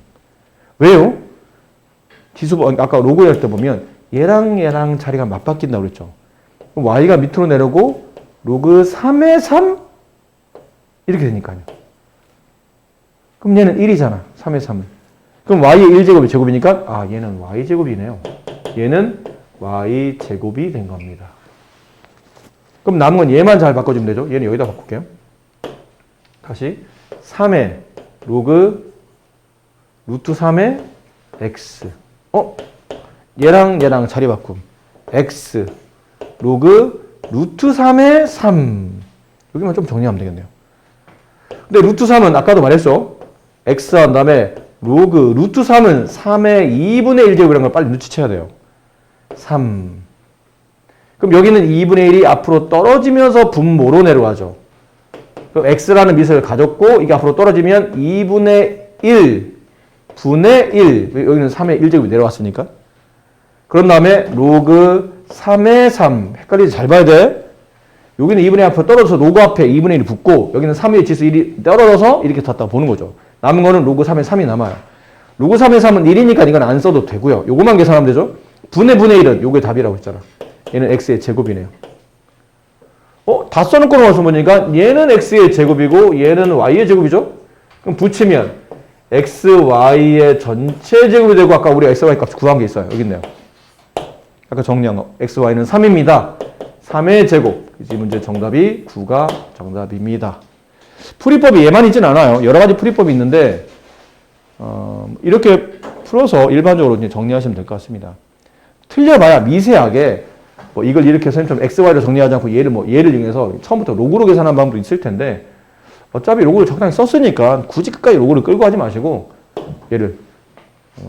왜요? 지수 아까 로그 할 때 보면 얘랑 자리가 맞바뀐다고 그랬죠. 그럼 y가 밑으로 내려오고 로그 3의 3 이렇게 되니까요. 그럼 얘는 1이잖아. 3의 3은. 그럼 y의 1제곱이 제곱이니까 얘는 y제곱이네요. 얘는 y제곱이 된 겁니다. 그럼 남은 건 얘만 잘 바꿔주면 되죠. 얘는 여기다 바꿀게요. 다시 3의 로그 루트 3의 x 얘랑 자리 바꿈 x 로그 루트 3의 3 여기만 좀 정리하면 되겠네요. 근데 루트 3은 아까도 말했죠. x 한 다음에 로그 루트 3은 3의 2분의 1제곱이라는 걸 빨리 눈치채야 돼요. 3. 그럼 여기는 2분의 1이 앞으로 떨어지면서 분모로 내려가죠. 그럼 x라는 미수를 가졌고 이게 앞으로 떨어지면 2분의 1 분의 1 여기는 3의 1제곱이 내려왔으니까 그런 다음에 로그 3의 3 헷갈리지 잘 봐야 돼. 여기는 2분의 1 앞으로 떨어져서 로그 앞에 2분의 1이 붙고 여기는 3의 지수 1이 떨어져서 이렇게 뒀다고 보는 거죠. 남은 거는 로그 3의 3이 남아요. 로그 3의 3은 1이니까 이건 안 써도 되고요. 요거만 계산하면 되죠. 분의 1은 요게 답이라고 했잖아. 얘는 x의 제곱이네요. 다 써놓고 나와서 보니까 얘는 x의 제곱이고 얘는 y의 제곱이죠? 그럼 붙이면 x, y의 전체 제곱이 되고 아까 우리가 x, y 값 구한 게 있어요. 여기 있네요. 아까 정리한 거. x, y는 3입니다. 3의 제곱. 이 문제 정답이 9가 정답입니다. 풀이법이 얘만 있진 않아요. 여러 가지 풀이법이 있는데 이렇게 풀어서 일반적으로 이제 정리하시면 될 것 같습니다. 틀려봐야 미세하게 뭐 이걸 이렇게 선생님처럼 x, y로 정리하지 않고 얘를 이용해서 처음부터 로그로 계산한 방법도 있을 텐데 어차피 로그를 적당히 썼으니까 굳이 끝까지 로그를 끌고 하지 마시고 얘를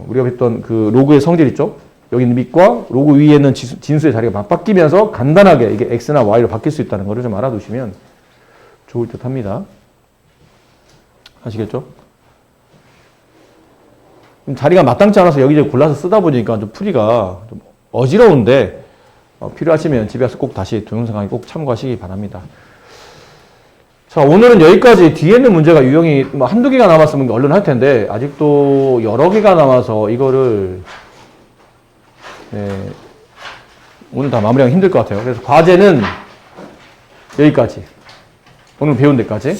우리가 했던 그 로그의 성질 있죠? 여기 있는 밑과 로그 위에 있는 진수의 자리가 맞바뀌면서 간단하게 이게 x나 y로 바뀔 수 있다는 것을 좀 알아두시면 좋을 듯 합니다. 아시겠죠? 자리가 마땅치 않아서 여기저기 골라서 쓰다 보니까 좀 풀이가 좀 어지러운데 필요하시면 집에 와서 꼭 다시 동영상 강의 꼭 참고하시기 바랍니다. 자, 오늘은 여기까지. 뒤에 있는 문제가 유형이 뭐 한두 개가 남았으면 얼른 할 텐데 아직도 여러 개가 남아서 이거를 오늘 다 마무리하기 힘들 것 같아요. 그래서 과제는 여기까지. 오늘 배운 데까지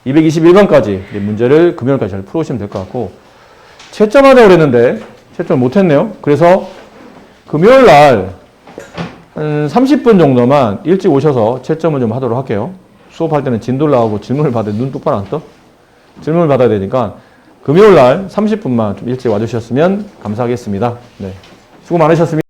221번까지 문제를 금요일까지 잘 풀어오시면 될 것 같고 채점하려고 그랬는데 채점을 못했네요. 그래서 금요일 날 한 30분 정도만 일찍 오셔서 채점을 좀 하도록 할게요. 수업할 때는 진도를 나오고 질문을 받아야 눈 똑바로 안 떠? 질문을 받아야 되니까 금요일 날 30분만 좀 일찍 와주셨으면 감사하겠습니다. 네. 수고 많으셨습니다.